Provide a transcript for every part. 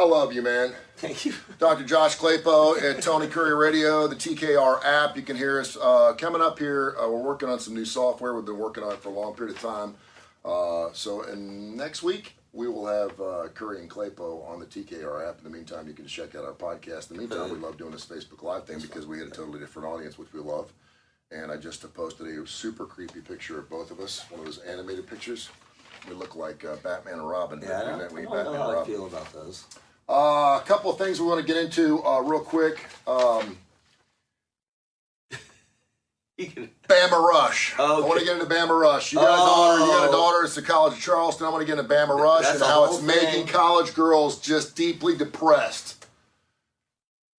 I love you, man. Thank you. Dr. Josh Klapow at Tony Kurre Radio, the TKR app. You can hear us. Coming up here, we're working on some new software. We've been working on it for a long period of time. And next week, we will have Kurre and Klapow on the TKR app. In the meantime, you can check out our podcast. In the meantime, we love doing this Facebook Live thing because we had a totally different audience, which we love. And I just posted a super creepy picture of both of us, one of those animated pictures. We look like Batman and Robin. Yeah, I don't know how I feel about those. A couple of things we want to get into real quick. Bama Rush. Okay. I want to get into Bama Rush. You got a daughter. You got a daughter. It's the College of Charleston. I want to get into Bama Rush That's and how it's making college girls just deeply depressed.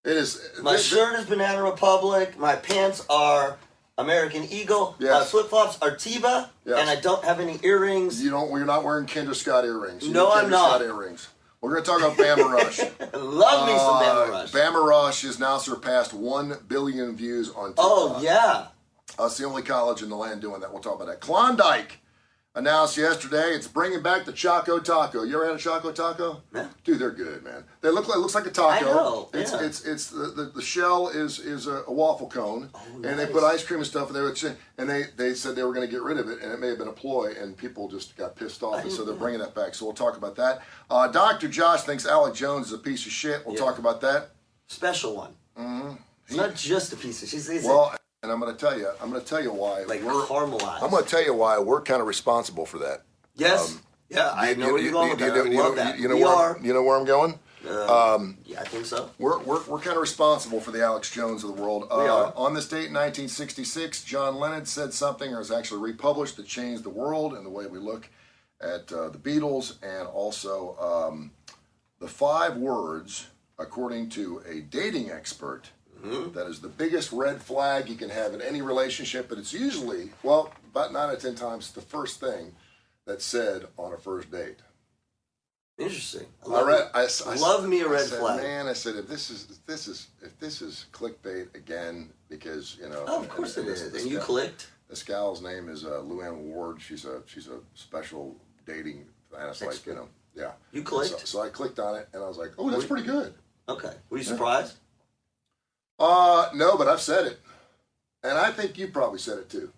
It is. My shirt is Banana Republic. My pants are American Eagle. Yes. My flip-flops are Teva. Yes. And I don't have any earrings. You're not wearing Kendra Scott earrings. No, I'm not. Scott earrings. We're going to talk about Bama Rush. Love me some Bama Rush. Bama Rush has now surpassed 1 billion views on TikTok. Oh, yeah. It's the only college in the land doing that. We'll talk about that. Klondike announced yesterday it's bringing back the Choco Taco. You ever had a Choco Taco? Yeah. Dude, they're good, man. They looks like a taco. I know. It's the shell is a waffle cone, nice. and they put ice cream and stuff in there. And they said they were going to get rid of it, and it may have been a ploy, and people just got pissed off, and so they're bringing that back. So we'll talk about that. Dr. Josh thinks Alec Jones is a piece of shit. We'll talk about that. Special one. Mm-hmm. It's not just a piece of shit. And I'm going to tell you why. Like caramelized. I'm going to tell you why we're kind of responsible for that. Yes. I know where you're going with that. I love that. You know where I'm going? Yeah, I think so. We're kind of responsible for the Alex Jones of the world. We are. On this date in 1966, John Lennon said something, or was actually republished, that changed the world and the way we look at the Beatles, and also the 5 words, according to a dating expert, that is the biggest red flag you can have in any relationship, but it's usually, well, about 9 out of 10 times the first thing that's said on a first date. Interesting. I love me a red said, flag. Man, I said, if this is clickbait again, because of course it is. And you clicked. This gal's name is Luann Ward. She's a special dating. And it's like yeah. You clicked. So I clicked on it, and I was like, oh, that's pretty good. Okay. Were you surprised? No, but I've said it, and I think you probably said it too.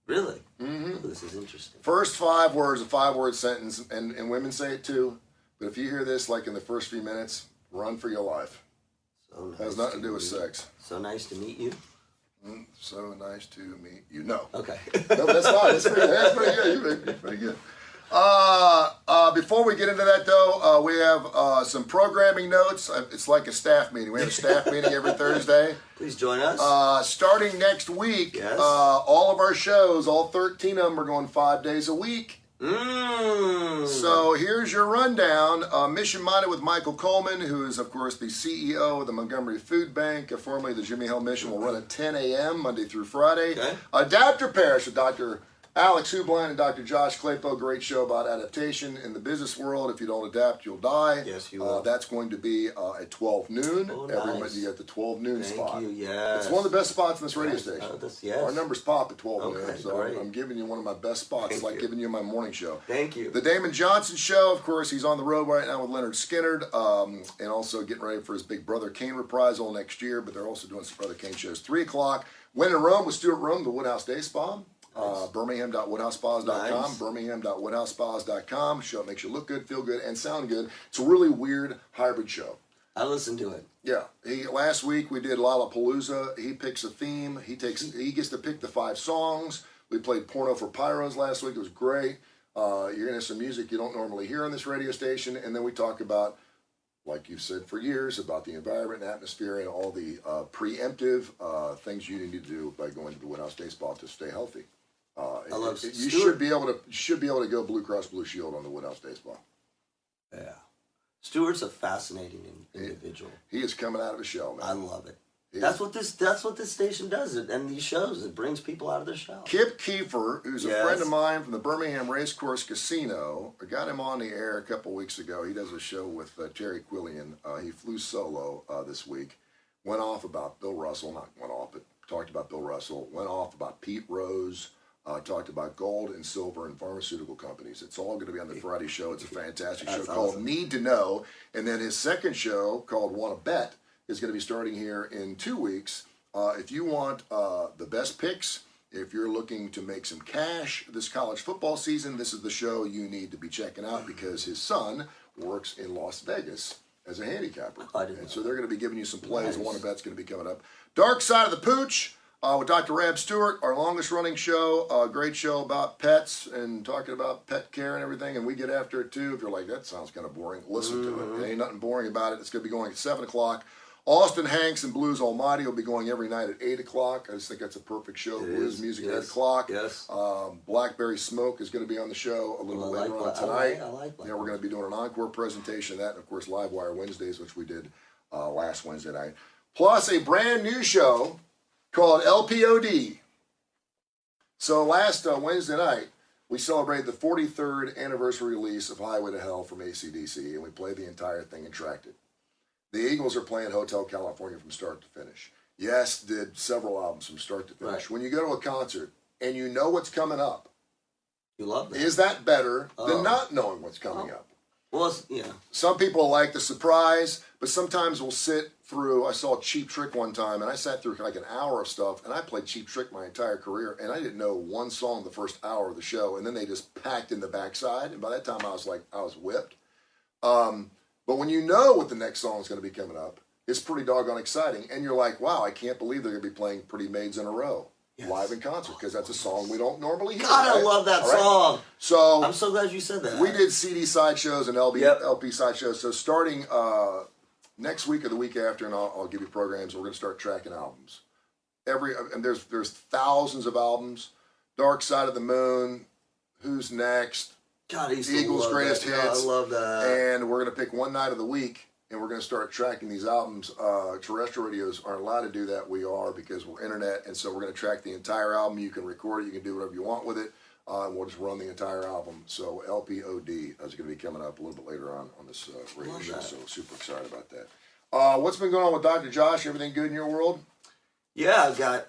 Really? Mm-hmm. Oh, this is interesting. First 5 words, a 5-word sentence, and women say it too. But if you hear this, like in the first few minutes, run for your life. So nice. It has nothing to do with sex. So nice to meet you. So nice to meet you. No. Okay. No, that's fine. That's pretty good. You're pretty good. Before we get into that, though, we have some programming notes. It's like a staff meeting. We have a staff meeting every Thursday. Please join us. Starting next week, yes. All of our shows, all 13 of them, are going 5 days a week. So here's your rundown. Mission Minded with Michael Coleman, who is, of course, the CEO of the Montgomery Food Bank, formerly the Jimmy Hill Mission, will run at 10 a.m. Monday through Friday. Okay. Adapter Parish with Dr. Alex Hublin and Dr. Josh Klapow. Great show about adaptation in the business world. If you don't adapt, you'll die. Yes, you will. That's going to be at 12 noon. Oh, Every nice. Monday you get the 12 noon spot. Thank you, yes. It's one of the best spots in this radio station. Yes. Our numbers pop at 12 noon, so great. I'm giving you one of my best spots. It's like giving you my morning show. Thank you. The Damon Johnson Show, of course, he's on the road right now with Leonard Skinner, and also getting ready for his Big Brother Kane reprisal next year, but they're also doing some Brother Kane shows. 3 o'clock, When in Rome with Stuart Rome, the Woodhouse Day Spa. Nice. Birmingham.woodhousespas.com. Nice. Birmingham.woodhousespas.com. Show makes you look good, feel good, and sound good. It's a really weird hybrid show. I listened to it. Yeah. Last week we did Lollapalooza. He picks a theme. He gets to pick the 5 songs. We played Porno for Pyros last week. It was great. You're going to have some music you don't normally hear on this radio station. And then we talk about, like you've said for years, about the environment and atmosphere and all the preemptive things you need to do by going to the Woodhouse Day Spa to stay healthy. I love you should be able to go Blue Cross Blue Shield on the Woodhouse Day Spa. Yeah. Stuart's a fascinating individual. He is coming out of his shell, man. I love it. That's what this station does, and these shows, it brings people out of their shell. Kip Kiefer, who's a friend of mine from the Birmingham Racecourse Casino, I got him on the air a couple weeks ago. He does a show with Terry Quillian. He flew solo this week. Went off about Bill Russell, not went off, but talked about Bill Russell. Went off about Pete Rose. Talked about gold and silver and pharmaceutical companies. It's all going to be on the Friday show. It's a fantastic show That's called awesome. Need to Know. And then his second show called Want to Bet is going to be starting here in 2 weeks. If you want the best picks, if you're looking to make some cash this college football season, this is the show you need to be checking out because his son works in Las Vegas as a handicapper. I didn't And know so they're going to be giving you some plays. Nice. Want to Bet's going to be coming up. Dark Side of the Pooch. With Dr. Rab Stewart, our longest running show, a great show about pets and talking about pet care and everything, and we get after it too. If you're like, that sounds kind of boring, listen to it. There ain't nothing boring about it. It's going to be going at 7 o'clock. Austin Hanks and Blues Almighty will be going every night at 8 o'clock. I just think that's a perfect show. It Blues is. music at Yes. 8 o'clock. Yes. Blackberry Smoke is going to be on the show a little I later like on tonight. I like Yeah, we're going to be doing an encore presentation of that, and of course, Livewire Wednesdays, which we did last Wednesday night. Plus, a brand new show called LPOD. So last Wednesday night, we celebrated the 43rd anniversary release of Highway to Hell from AC/DC, and we played the entire thing and tracked it. The Eagles are playing Hotel California from start to finish. Yes, did several albums from start to finish. Right. When you go to a concert and you know what's coming up, You love that. is that better Oh. than not knowing what's coming up? Well, it's, yeah. Some people like the surprise, but sometimes we'll sit through. I saw Cheap Trick one time, and I sat through like an hour of stuff, and I played Cheap Trick my entire career, and I didn't know one song the first hour of the show, and then they just packed in the backside, and by that time I was whipped. But when you know what the next song is going to be coming up, it's pretty doggone exciting, and you're like, wow, I can't believe they're going to be playing Pretty Maids in a Row. Yes. Live in concert, because that's a song we don't normally hear. God, I right? love that All right? song. So I'm so glad you said that. we did CD sideshows and Yep. LP sideshows. So starting next week or the week after, and I'll give you programs. We're going to start tracking albums. And there's thousands of albums. Dark Side of the Moon, Who's Next, God, I used to Eagles' love Greatest that. God, Hits. I love that. And we're going to pick one night of the week, and we're going to start tracking these albums. Terrestrial radios aren't allowed to do that. We are, because we're internet, and so we're going to track the entire album. You can record it. You can do whatever you want with it. And we'll just run the entire album. So LPOD is going to be coming up a little bit later on this radio Love show. that. So super excited about that. What's been going on with Dr. Josh? Everything good in your world? Yeah, I've got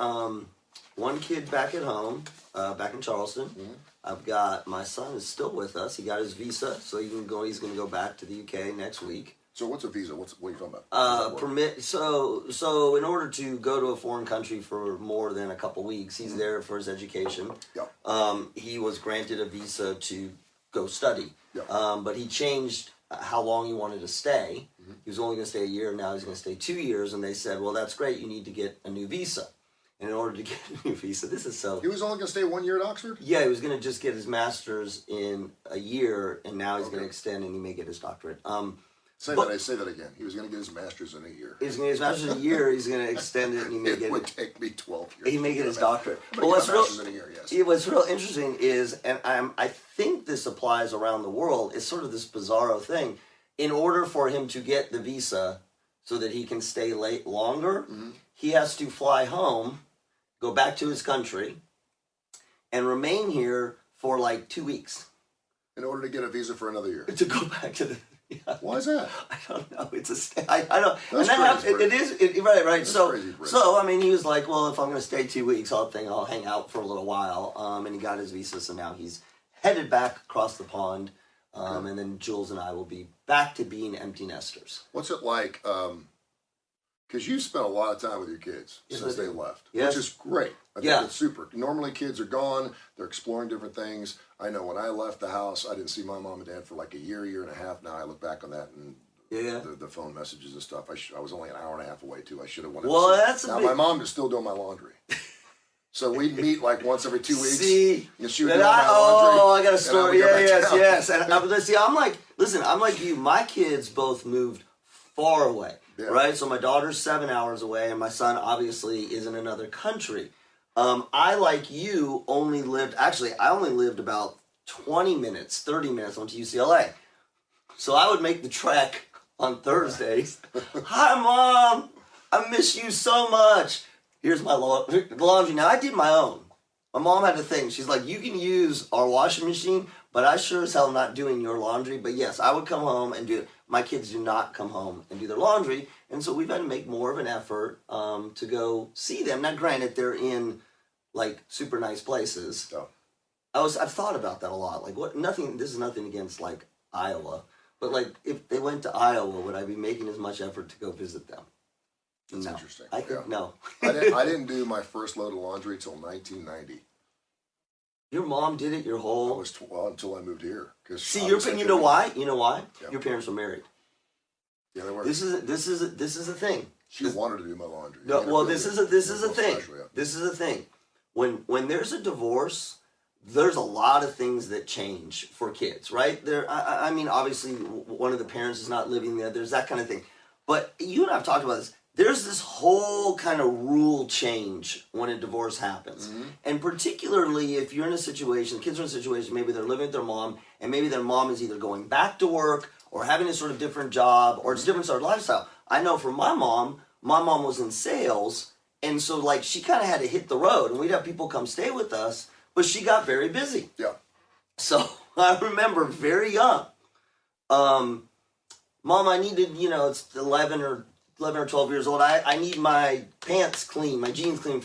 one kid back at home, back in Charleston. Mm-hmm. I've got my son is still with us. He got his visa, so he can go. He's going to go back to the UK next week. So what's a visa? What are you talking about? Permit. So in order to go to a foreign country for more than a couple weeks, he's there for his education. Yeah. He was granted a visa to go study. Yeah. But he changed how long he wanted to stay. He was only going to stay a year. Now he's going to stay 2 years. And they said, well, that's great. You need to get a new visa. And in order to get a new visa, this is so... He was only going to stay 1 year at Oxford? Yeah, he was going to just get his master's in a year, and now he's going Okay. to extend, and he may get his doctorate. Say that again. He was going to get his master's in a year. He's going to get his master's in a year. He's going to extend it, and he may It get would it. take me 12 years. He may get his doctorate. I'm But going to what's get my real, master's in a year, yes. what's real interesting is, and I think this applies around the world, it's sort of this bizarro thing. In order for him to get the visa so that he can stay longer, he has to fly home, go back to his country, and remain here for like 2 weeks In order to get a visa for another year. to go back to the. Yeah. Why is that? I don't know. It's a. I don't. That's and that crazy, it is right. That's So crazy, Brett. so I mean, he was like, well, if I'm going to stay 2 weeks, I'll hang out for a little while. And he got his visa, so now he's headed back across the pond. And then Jules and I will be back to being empty nesters. What's it like? Because you spent a lot of time with your kids Yes, since I they did. left, Yes. which is great. I think Yeah. it's super. Normally, kids are gone; they're exploring different things. I know when I left the house, I didn't see my mom and dad for like a year and a half. Now I look back on that and Yeah. the phone messages and stuff. I was only an hour and a half away too. I should have went. Well, to see. that's a now big- my mom is still doing my laundry. So we'd meet like once every 2 weeks. See, and she would and do my laundry. I got a and I story. would go Yeah, back down. yes. And see, I'm like you. My kids both moved far away, Yeah. right? So my daughter's 7 hours away, and my son obviously is in another country. I, like you, only lived. Actually, I only lived about 20 minutes, 30 minutes. I went to UCLA, so I would make the trek on Thursdays. Hi, Mom. I miss you so much. Here's my laundry. Now, I did my own. My mom had a thing. She's like, you can use our washing machine, but I sure as hell not doing your laundry. But yes, I would come home and do it. My kids do not come home and do their laundry. And so we've had to make more of an effort to go see them. Now, granted, they're in like super nice places. Oh. I've thought about that a lot. Like this is nothing against like Iowa, but like if they went to Iowa, would I be making as much effort to go visit them? That's no. interesting. I think no. I didn't do my first load of laundry until 1990. Your mom did it your whole. Until I moved here. See, you know why? You know why? Yeah. Your parents were married. Yeah, they were. This is a thing. She wanted to do my laundry. No, well, this is a thing. Special, yeah. This is a thing. When there's a divorce, there's a lot of things that change for kids, right? I mean, obviously, one of the parents is not living there. There's that kind of thing. But you and I have talked about this. There's this whole kind of rule change when a divorce happens. Mm-hmm. And particularly if you're in a situation, kids are in a situation, maybe they're living with their mom, and maybe their mom is either going back to work or having a sort of different job, or it's a different sort of lifestyle. I know for my mom was in sales, and so like she kind of had to hit the road, and we'd have people come stay with us, but she got very busy. Yeah. So I remember very young, Mom, I needed, it's 11 or 12 years old. I need my pants clean, my jeans clean.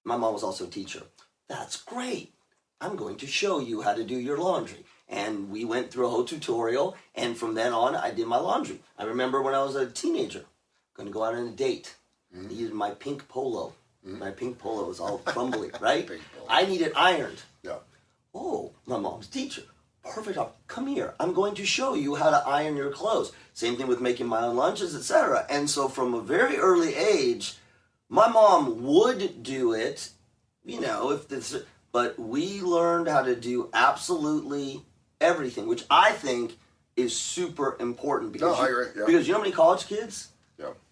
My mom was also a teacher. That's great. I'm going to show you how to do your laundry. And we went through a whole tutorial, and from then on, I did my laundry. I remember when I was a teenager, going to go out on a date. I needed my pink polo. My pink polo was all crumbly, right? I needed ironed. Yeah. Oh, my mom's teacher. Perfect. Come here. I'm going to show you how to iron your clothes. Same thing with making my own lunches, etc. And so from a very early age, my mom would do it, but we learned how to do absolutely everything, which I think is super important because I agree. Yeah. Because you know how many college kids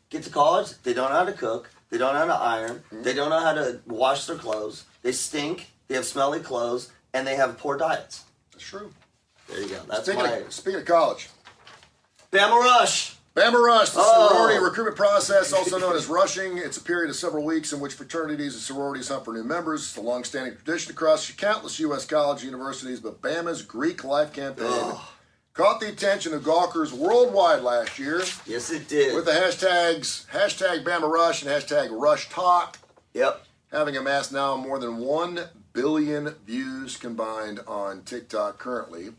get to college, they don't know how to cook, they don't know how to iron, they don't know how to wash their clothes, they stink, they have smelly clothes, and they have poor diets. That's true. There you go. That's Speaking of college. Bama Rush. Bama Rush, the sorority recruitment process, also known as rushing. It's a period of several weeks in which fraternities and sororities hunt for new members. It's a long-standing tradition across countless U.S. college universities, but Bama's Greek Life campaign caught the attention of gawkers worldwide last year. Yes, it did. With the hashtag Bama Rush and hashtag Rush Talk. Yep. Having amassed now more than 1 billion views combined on TikTok currently.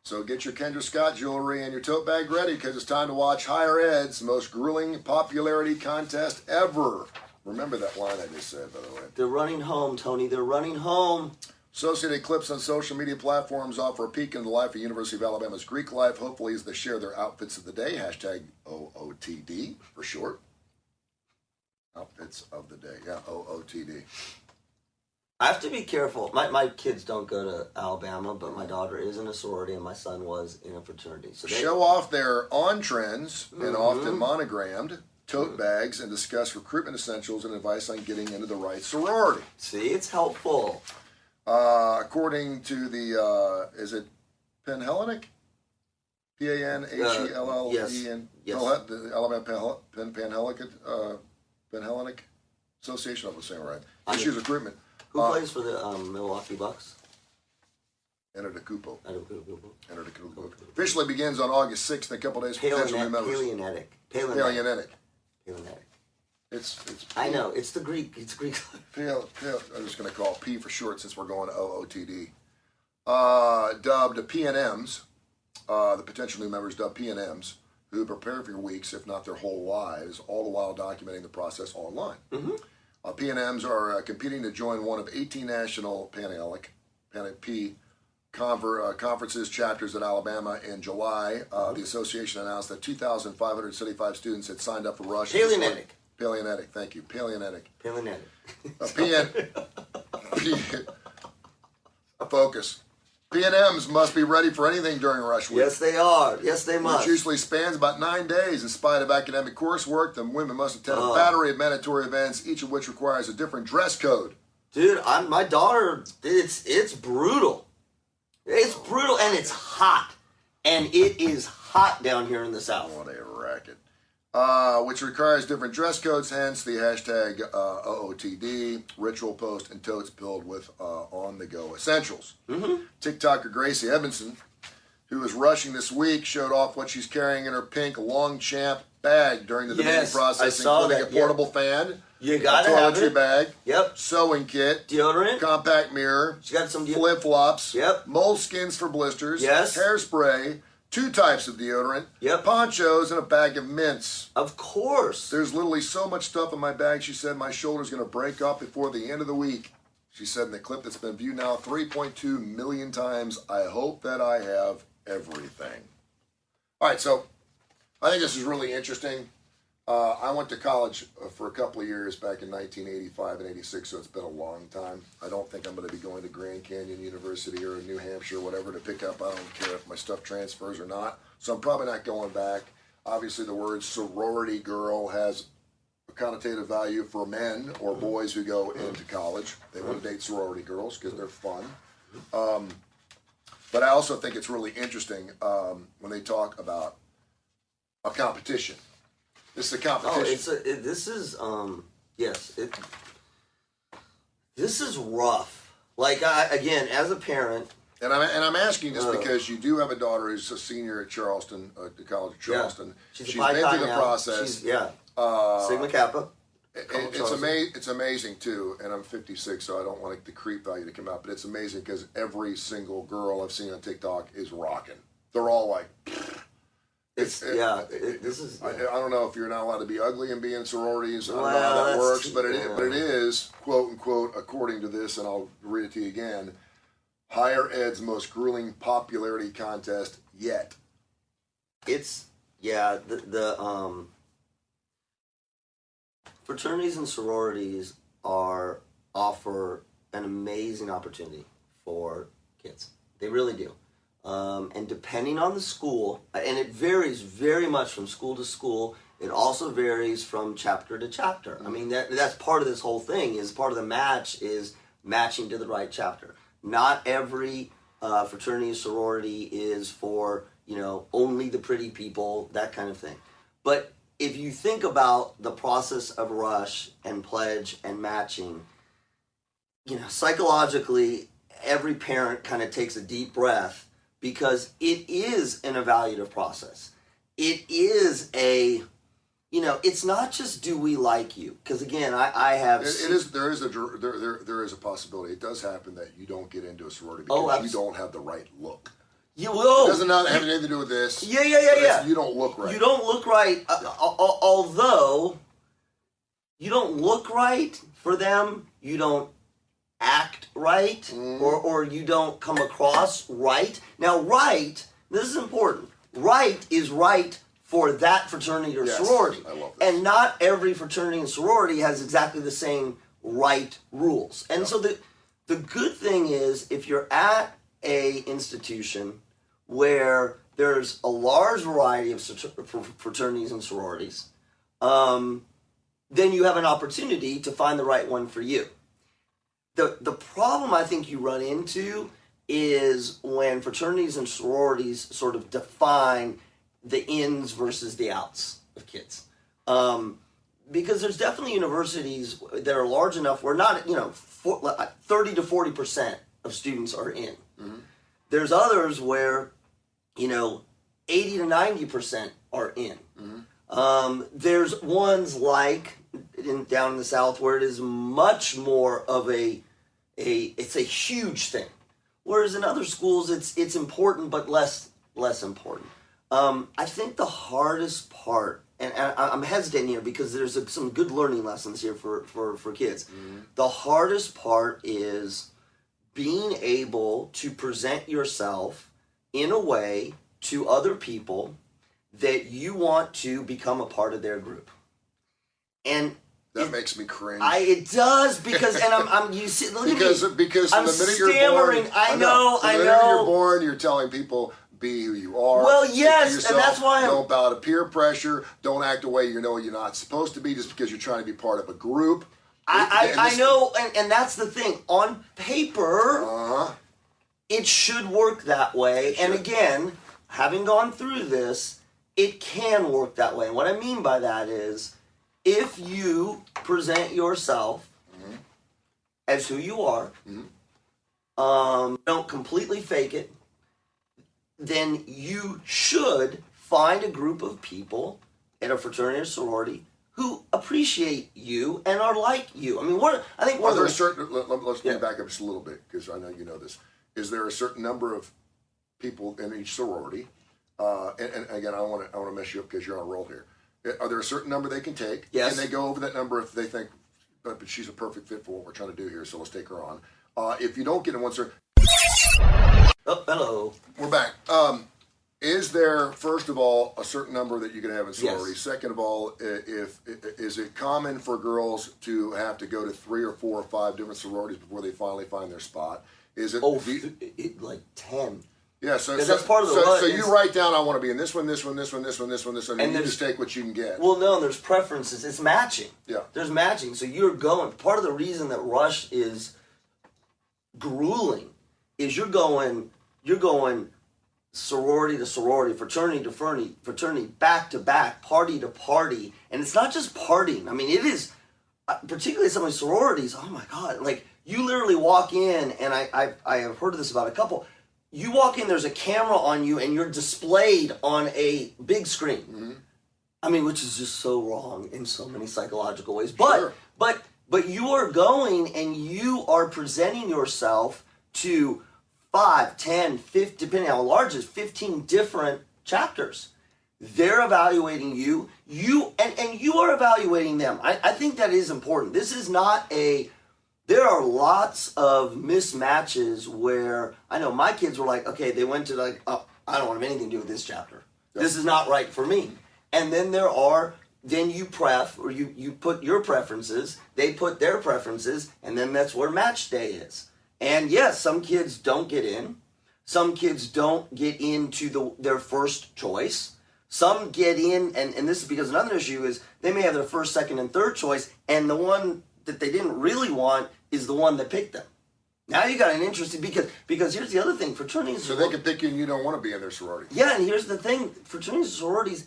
So get your Kendra Scott jewelry and your tote bag ready because it's time to watch Higher Ed's most grueling popularity contest ever. Remember that line I just said, by the way. They're running home, Tony. They're running home. Associated clips on social media platforms offer a peek into the life of University of Alabama's Greek life, hopefully as they share their outfits of the day. Hashtag OOTD for short. Outfits of the day. Yeah, OOTD. I have to be careful. My kids don't go to Alabama, but my daughter is in a sorority and my son was in a fraternity. So they show off their on-trends and often monogrammed tote bags and discuss recruitment essentials and advice on getting into the right sorority. See, it's helpful. According to the, is it Panhellenic? Panhellenen? Yes. The Alabama Panhellenic Association, I was saying right. Issues recruitment. Who plays for the Milwaukee Bucks? Antetokounmpo. Officially begins on August 6th in a couple days for potential new members. Paleonetic. It's I know. It's the Greek. It's Greek. I'm just going to call it P for short since we're going to OOTD. Dubbed PNMs, the potential new members dubbed PNMs, who prepare for your weeks, if not their whole lives, all the while documenting the process online. Mm-hmm. PNMs are competing to join one of 18 national conferences chapters at Alabama in July. The association announced that 2,575 students had signed up for Rush. Paleonetic, thank you. Paleonetic. Focus. PNMs must be ready for anything during rush week. Yes, they are. Yes, they must. Which usually spans about 9 days. In spite of academic coursework, the women must attend a battery of mandatory events, each of which requires a different dress code. Dude, my daughter, it's brutal. It's brutal, and it's hot. And it is hot down here in the South. What a racket. Which requires different dress codes, hence the hashtag OOTD, ritual post, and totes filled with on-the-go essentials. Mm-hmm. TikToker Gracie Edmondson, who is rushing this week, showed off what she's carrying in her pink Longchamp bag during the demanding process, including a portable fan, you gotta have toiletry it. bag, Yep. sewing kit, Deodorant, compact mirror, she got some flip flops, Yep. moleskins for blisters, Yes. hairspray, 2 types of deodorant, Yep. ponchos, and a bag of mints. Of course. There's literally so much stuff in my bag, she said, my shoulder's going to break up before the end of the week. She said in the clip that's been viewed now 3.2 million times, I hope that I have everything. All right, so I think this is really interesting. I went to college for a couple of years back in 1985 and 86, so it's been a long time. I don't think I'm going to be going to Grand Canyon University or New Hampshire or whatever to pick up. I don't care if my stuff transfers or not, so I'm probably not going back. Obviously, the word sorority girl has a connotative value for men or boys who go into college. They want to date sorority girls because they're fun. But I also think it's really interesting when they talk about a competition. This is a competition. This is rough. Like, again, as a parent. And I'm asking this because you do have a daughter who's a senior at Charleston, the College of Charleston. Yeah. She's been through the process. Sigma Kappa. It's amazing too, and I'm 56, so I don't want the creep value to come out, but it's amazing because every single girl I've seen on TikTok is rocking. They're all like, I don't know if you're not allowed to be ugly and be in sororities. I don't know how that works, but it is, quote unquote, according to this, and I'll read it to you again, higher ed's most grueling popularity contest yet. It's fraternities and sororities offer an amazing opportunity for kids. They really do. And depending on the school, and it varies very much from school to school, it also varies from chapter to chapter. I mean, that's part of this whole thing, is part of the match is matching to the right chapter. Not every fraternity or sorority is for, only the pretty people, that kind of thing. But if you think about the process of rush and pledge and matching, psychologically, every parent kind of takes a deep breath because it is an evaluative process. It is it's not just do we like you? Because again, I have. There is a possibility. It does happen that you don't get into a sorority because you don't have the right look. You will. It doesn't have anything to do with this. Yeah. You don't look right. You don't look right. Although you don't look right for them, you don't act right, or you don't come across right. Now, right. This is important. Right is right for that fraternity or sorority. I love this. And not every fraternity and sorority has exactly the same right rules. And so the good thing is, if you're at a institution where there's a large variety of fraternities and sororities, then you have an opportunity to find the right one for you. The problem I think you run into is when fraternities and sororities sort of define the ins versus the outs of kids. Because there's definitely universities that are large enough where not, 30 to 40% of students are in. Mm-hmm. There's others where, 80 to 90% are in. Mm-hmm. There's ones like down in the South where it is much more of it's a huge thing. Whereas in other schools, it's important, but less important. I think the hardest part, and I'm hesitating here because there's some good learning lessons here for kids. Mm-hmm. The hardest part is being able to present yourself in a way to other people that you want to become a part of their group. And that makes me cringe. It does because, and I'm you see, look because at me. Because I'm the minute stammering. you're born, I know. The minute you're born, you're telling people, be who you are. Well, yes, yourself, and that's why don't bow to peer pressure. Don't act the way you're not supposed to be just because you're trying to be part of a group. I know, and that's the thing. On paper, it should work that way. And again, having gone through this, it can work that way. And what I mean by that is, if you present yourself as who you are, don't completely fake it, then you should find a group of people at a fraternity or sorority who appreciate you and are like you. I mean, Are there a certain? Let's back up just a little bit because I know you know this. Is there a certain number of people in each sorority? And again, I don't want to mess you up because you're on a roll here. Are there a certain number they can take? Yes. And they go over that number if they think, but she's a perfect fit for what we're trying to do here, so let's take her on. If you don't get in one, sir. Oh, hello. We're back. Is there, first of all, a certain number that you can have in sororities? Yes. Second of all, is it common for girls to have to go to 3 or 4 or 5 different sororities before they finally find their spot? Is it? Like 10. Yeah, so that's part of the so you write down, I want to be in this one, this one, this one, this one, this one, this one, and you just take what you can get. Well, no, there's preferences. It's matching. Yeah. There's matching. So you're going. Part of the reason that Rush is grueling is you're going sorority to sorority, fraternity to fraternity, back to back, party to party, and it's not just partying. I mean, it is particularly some of these sororities. Oh my God! Like you literally walk in, and I have heard of this about a couple. You walk in, there's a camera on you, and you're displayed on a big screen. Mm-hmm. I mean, which is just so wrong in so many psychological ways. But but you are going and you are presenting yourself to 5, 10, 15, depending on how large it is, 15 different chapters. They're evaluating you. And you are evaluating them. I think that is important. This is not there are lots of mismatches where I know my kids were like, okay, they went to like, oh, I don't want to have anything to do with this chapter. Yep. This is not right for me. And then then you you put your preferences, they put their preferences, and then that's where match day is. And yes, some kids don't get in. Some kids don't get into their first choice. Some get in, and this is because another issue is they may have their first, second, and third choice, and the one that they didn't really want is the one that picked them. Now you got an interesting, because here's the other thing, fraternities. So they can pick you and you don't want to be in their sorority. Yeah, and here's the thing, fraternities and sororities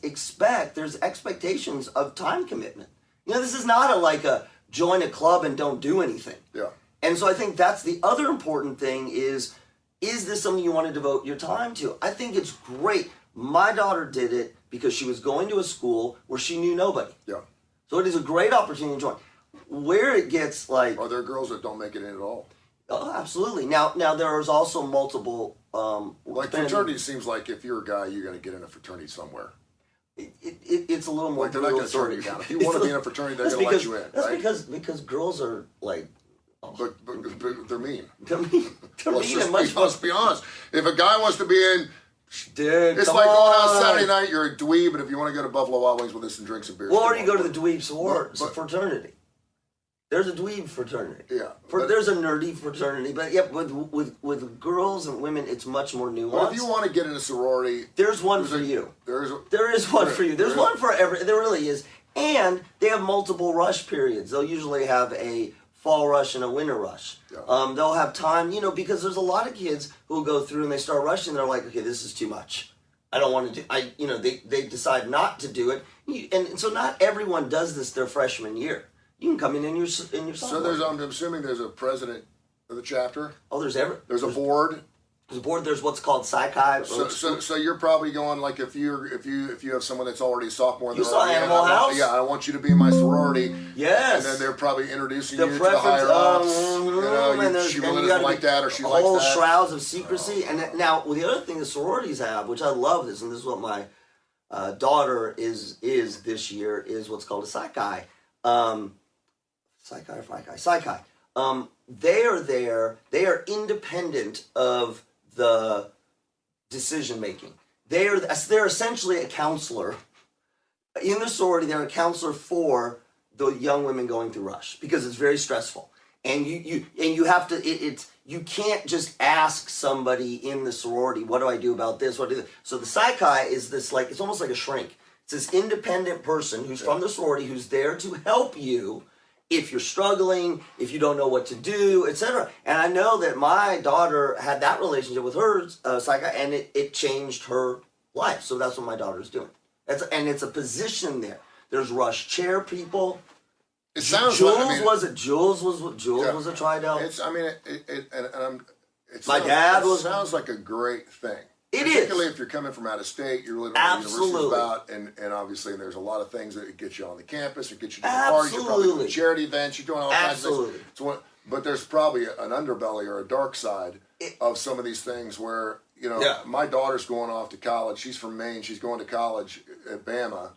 there's expectations of time commitment. You know, this is not a join a club and don't do anything. Yeah. And so I think that's the other important thing is this something you want to devote your time to? I think it's great. My daughter did it because she was going to a school where she knew nobody. Yeah. So it is a great opportunity to join. Where it gets like... Are there girls that don't make it in at all? Oh, absolutely. Now there is also multiple... like fraternity seems like if you're a guy, you're going to get in a fraternity somewhere. It's a little more... Like they're not going to turn you down. If you want to be in a fraternity, they're going to let you in. That's right? because girls are like... But they're mean. They're mean. Let's be honest. If a guy wants to be in... Dude, it's like going out Saturday night, you're a dweeb, but if you want to go to Buffalo Wild Wings with us and drink some beer... Well, or you go to the dweeb fraternity. There's a dweeb fraternity. Yeah. There's a nerdy fraternity, but yeah, with girls and women, it's much more nuanced. Well, if you want to get in a sorority... There's one for you. There is one for you. There's one for every... There really is. And they have multiple rush periods. They'll usually have a fall rush and a winter rush. Yeah. They'll have time, because there's a lot of kids who go through and they start rushing. And they're like, okay, this is too much. I don't want to do. They decide not to do it, and so not everyone does this their freshman year. You can come in your sophomore. So I'm assuming there's a president of the chapter. Oh, there's a board. There's a board. There's what's called psychi. So you're probably going like if you have someone that's already a sophomore. You saw Animal House. I want you to be in my sorority. Yes. And then they're probably introducing you to the higher ups. She really doesn't like that, or she likes that. Whole shrouds of secrecy. And now the other thing the sororities have, which I love this, and this is what my daughter is this year, is what's called a psychi. Psychi. They are there. They are independent of the decision making. They're essentially a counselor in the sorority. They're a counselor for the young women going through rush because it's very stressful, and you have to. You can't just ask somebody in the sorority, what do I do about this? What do I do? So the psychi is this it's almost like a shrink. It's this independent person who's from the sorority who's there to help you if you're struggling, if you don't know what to do, etc. And I know that my daughter had that relationship with her psychi, and it changed her life. So that's what my daughter's doing. It's a position there. There's rush chair people. It sounds Jules like Jules was was a Tridel. My dad was. It sounds like a great thing. It Particularly is. if you're coming from out of state, you're living what the university's Absolutely. about, and obviously there's a lot of things that get you on the campus, or get you to the parties, you're probably doing Absolutely. charity events, you're doing all kinds of Absolutely. things. So, but there's probably an underbelly or a dark side of some of these things where, Yeah. my daughter's going off to college. She's from Maine. She's going to college at Bama.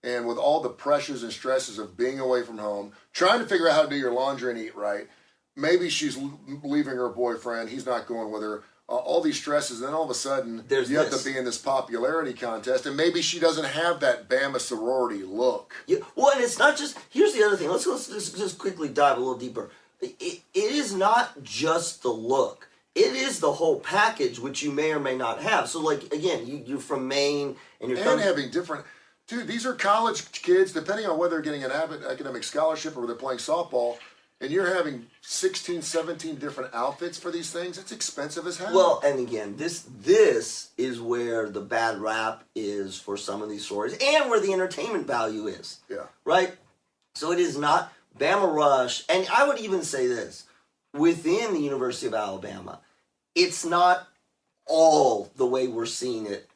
And with all the pressures and stresses of being away from home, trying to figure out how to do your laundry and eat right, maybe she's leaving her boyfriend. He's not going with her. All these stresses, and then all of a sudden, you have to be in this popularity contest, and maybe she doesn't have that Bama sorority look. Yeah. Well, and it's not just. Here's the other thing. Let's just quickly dive a little deeper. It is not just the look. It is the whole package, which you may or may not have. So, like, again, you're from Maine, and you're having different. Dude, these are college kids, depending on whether they're getting an academic scholarship or they're playing softball, and you're having 16, 17 different outfits for these things. It's expensive as hell. Well, and again, this is where the bad rap is for some of these stories, and where the entertainment value is. Yeah. Right? So it is not Bama Rush, and I would even say this, within the University of Alabama, it's not all the way we're seeing it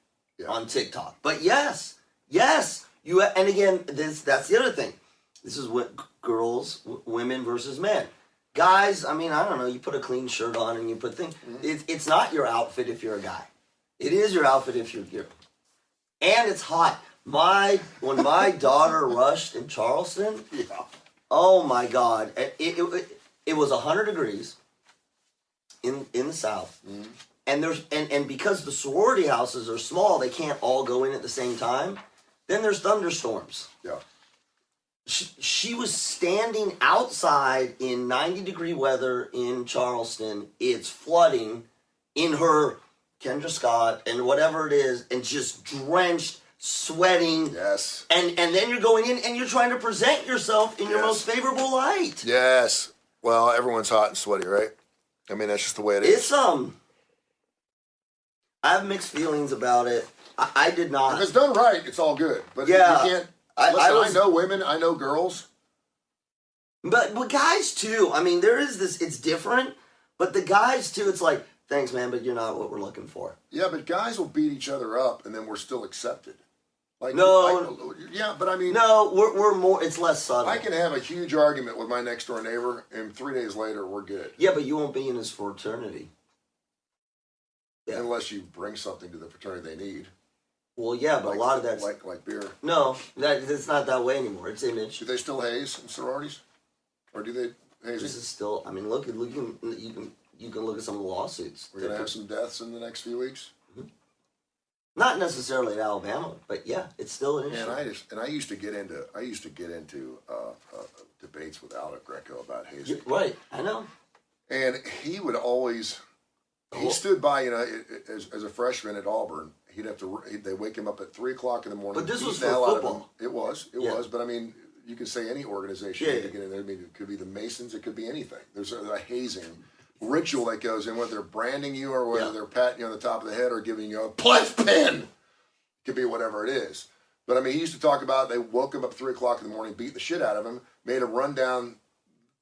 on TikTok. But yes, and again, that's the other thing. This is what women versus men. Guys, I mean, I don't know, you put a clean shirt on and you put things. It's not your outfit if you're a guy. It is your outfit if you're a girl. And it's hot. When my daughter rushed in Charleston, oh my God, it was 100 degrees in the South. And and because the sorority houses are small, they can't all go in at the same time. Then there's thunderstorms. Yeah. She was standing outside in 90-degree weather in Charleston. It's flooding in her Kendra Scott and whatever it is, and just drenched, sweating. Yes. And then you're going in and you're trying to present yourself in your most favorable light. Yes. Well, everyone's hot and sweaty, right? I mean, that's just the way it is. It's I have mixed feelings about it. I did not. If it's done right, it's all good. But you can't. I know women. I know girls. But guys too. I mean, there is this. It's different. But the guys too. It's like, thanks, man, but you're not what we're looking for. Yeah, but guys will beat each other up, and then we're still accepted. Like no. But I mean, no, we're more. It's less subtle. I can have a huge argument with my next door neighbor, and 3 days later, we're good. Yeah, but you won't be in his fraternity. Yeah. Unless you bring something to the fraternity they need. Well, yeah, but a lot of that's like beer. No, it's not that way anymore. It's image. Do they still haze in sororities, or do they haze? This is still. I mean, look. You can look at some of the lawsuits. We're gonna have some deaths in the next few weeks. Mm-hmm. Not necessarily in Alabama, but yeah, it's still an issue. And I used to get into debates with Alec Greco about hazing. Right, I know. And he would always. He stood by, as a freshman at Auburn. They wake him up at 3:00 in the morning. But this was for football. It was. But I mean, you could say any organization to get in there. I mean, it could be the Masons. It could be anything. There's a hazing ritual that goes in, whether they're branding you or whether they're patting you on the top of the head or giving you a pledge pin. It could be whatever it is. But I mean, he used to talk about they woke him up at 3:00 in the morning, beat the shit out of him, made him run down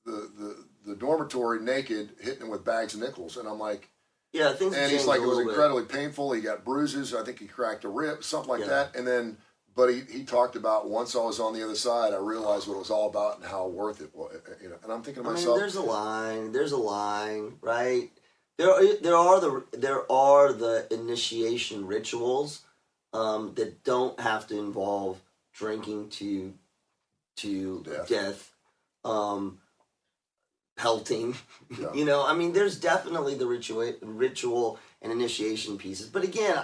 the dormitory naked, hitting him with bags of nickels, and I'm like. Yeah, things. And he's like, it was incredibly painful. He got bruises. I think he cracked a rib, something like that. And then, but he talked about once I was on the other side, I realized what it was all about and how worth it was. And I'm thinking to myself, I mean, there's a line, right? There are the initiation rituals that don't have to involve drinking to death. Pelting, I mean, there's definitely the ritual and initiation pieces. But again,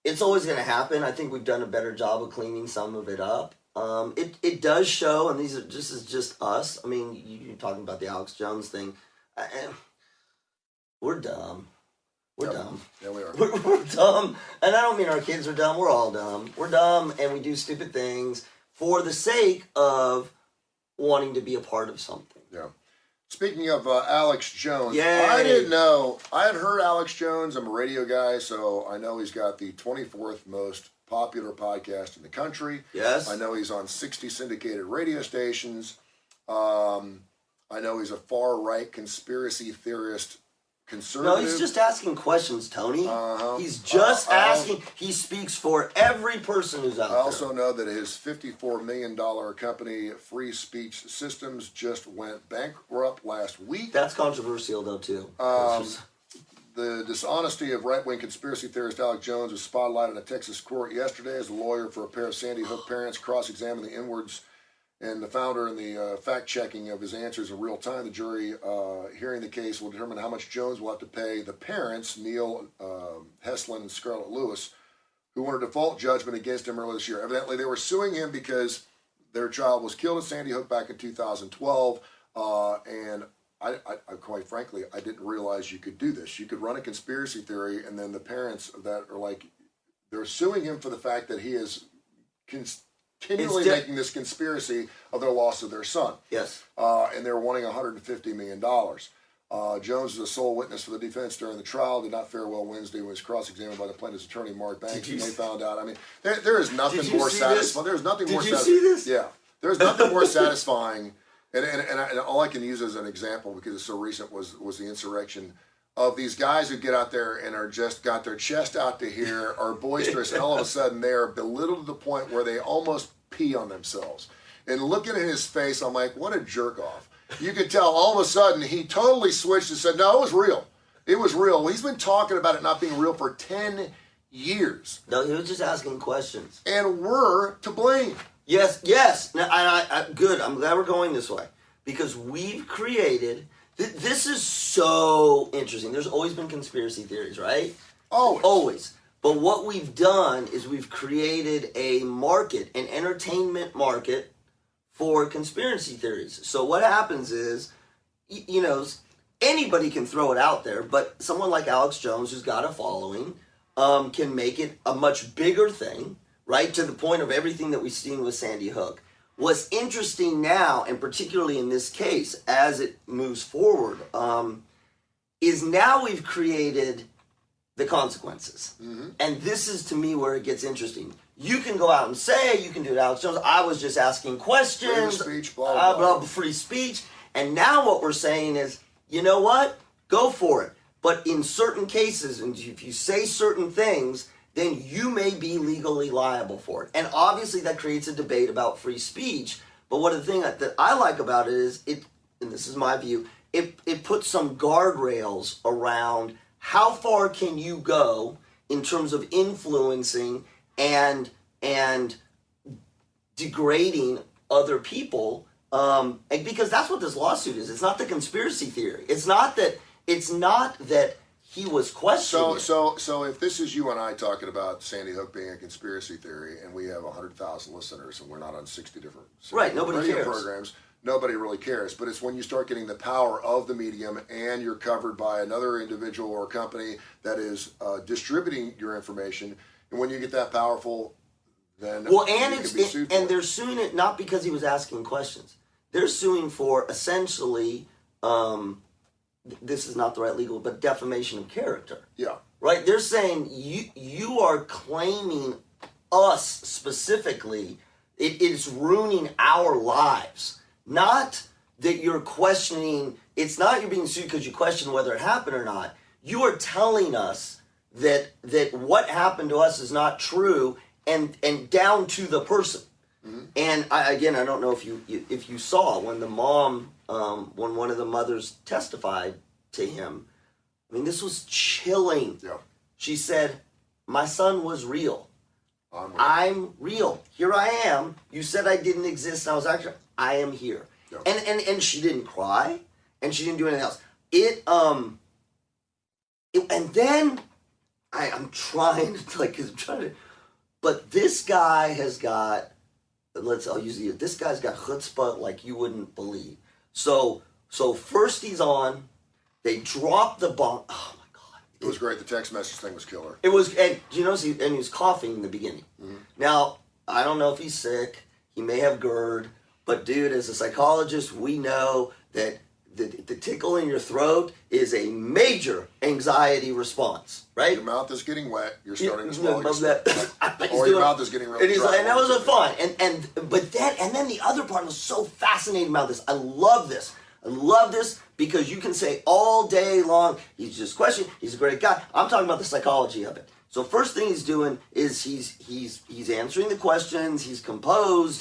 it's always going to happen. I think we've done a better job of cleaning some of it up. It does show, and this is just us. I mean, you're talking about the Alex Jones thing. We're dumb. We're dumb. Yeah, we are. We're dumb. And I don't mean our kids are dumb. We're all dumb. We're dumb, and we do stupid things for the sake of wanting to be a part of something. Yeah. Speaking of Alex Jones, Yay. I didn't know. I had heard Alex Jones. I'm a radio guy, so I know he's got the 24th most popular podcast in the country. Yes. I know he's on 60 syndicated radio stations. I know he's a far-right conspiracy theorist conservative. No, he's just asking questions, Tony. Uh-huh. He's just asking. He speaks for every person who's out there. I also know that his $54 million company, Free Speech Systems, just went bankrupt last week. That's controversial, though, too. The dishonesty of right-wing conspiracy theorist Alex Jones was spotlighted in a Texas court yesterday as a lawyer for a pair of Sandy Hook parents cross-examined the inwards and the founder and the fact-checking of his answers in real time. The jury hearing the case will determine how much Jones will have to pay the parents, Neil Heslin and Scarlett Lewis, who won a default judgment against him earlier this year. Evidently, they were suing him because their child was killed at Sandy Hook back in 2012, and I quite frankly, I didn't realize you could do this. You could run a conspiracy theory, and then the parents that are like, they're suing him for the fact that he is continually making this conspiracy of their loss of their son. Yes. And they're wanting $150 million. Jones is a sole witness for the defense during the trial. Did not fare well Wednesday when he was cross-examined by the plaintiff's attorney, Mark Banks, and they found out. I mean, there is nothing more satisfying. There's nothing more satisfying. Did you see this? Yeah. There's nothing more satisfying. And all I can use as an example, because it's so recent, was the insurrection of these guys who get out there and are just got their chest out to here, are boisterous, and all of a sudden they are belittled to the point where they almost pee on themselves. And looking at his face, I'm like, what a jerk off. You could tell all of a sudden he totally switched and said, no, it was real. It was real. Well, he's been talking about it not being real for 10 years. No, he was just asking questions. And we're to blame. Yes. Now, I good. I'm glad we're going this way because we've created. This is so interesting. There's always been conspiracy theories, right? Always. But what we've done is we've created a market, an entertainment market for conspiracy theories. So what happens is, anybody can throw it out there, but someone like Alex Jones, who's got a following, can make it a much bigger thing, right? To the point of everything that we've seen with Sandy Hook. What's interesting now, and particularly in this case, as it moves forward, is now we've created the consequences. Mm-hmm. And this is, to me, where it gets interesting. You can go out and say, you can do it, Alex Jones, I was just asking questions. Free speech, blah, blah, blah. Free speech. And now what we're saying is, you know what? Go for it. But in certain cases, and if you say certain things, then you may be legally liable for it. And obviously that creates a debate about free speech. But one of the things that I like about it is, and this is my view, it puts some guardrails around how far can you go in terms of influencing and degrading other people, and because that's what this lawsuit is. It's not the conspiracy theory. It's not that he was questioning. So if this is you and I talking about Sandy Hook being a conspiracy theory, and we have 100,000 listeners, and we're not on 60 different nobody radio cares. programs, nobody really cares. But it's when you start getting the power of the medium, and you're covered by another individual or company that is distributing your information, and when you get that powerful, then and they're suing it not because he was asking questions. They're suing for essentially. This is not the right legal, but defamation of character. Yeah. Right? They're saying you are claiming us specifically. It is ruining our lives. Not that you're questioning. It's not you're being sued because you question whether it happened or not. You are telling us that what happened to us is not true, and down to the person. Mm-hmm. And I don't know if you saw when the mom. When one of the mothers testified to him, I mean, this was chilling. Yeah. She said, my son was real. I'm real. Here I am. You said I didn't exist. I am here. Yeah. And she didn't cry, and she didn't do anything else. And then I'm trying to, but this guy has got, this guy's got chutzpah like you wouldn't believe. So first he's on, they drop the bomb. Oh my God. It was great. The text message thing was killer. It was, and he was coughing in the beginning. Mm-hmm. Now, I don't know if he's sick. He may have GERD. But dude, as a psychologist, we know that the tickle in your throat is a major anxiety response, right? Your mouth is getting wet. You're starting to swallow. Or your mouth is getting really dry. And that was fun. And then the other part was so fascinating about this. I love this because you can say all day long, he's just questioning, he's a great guy. I'm talking about the psychology of it. So first thing he's doing is he's answering the questions, he's composed,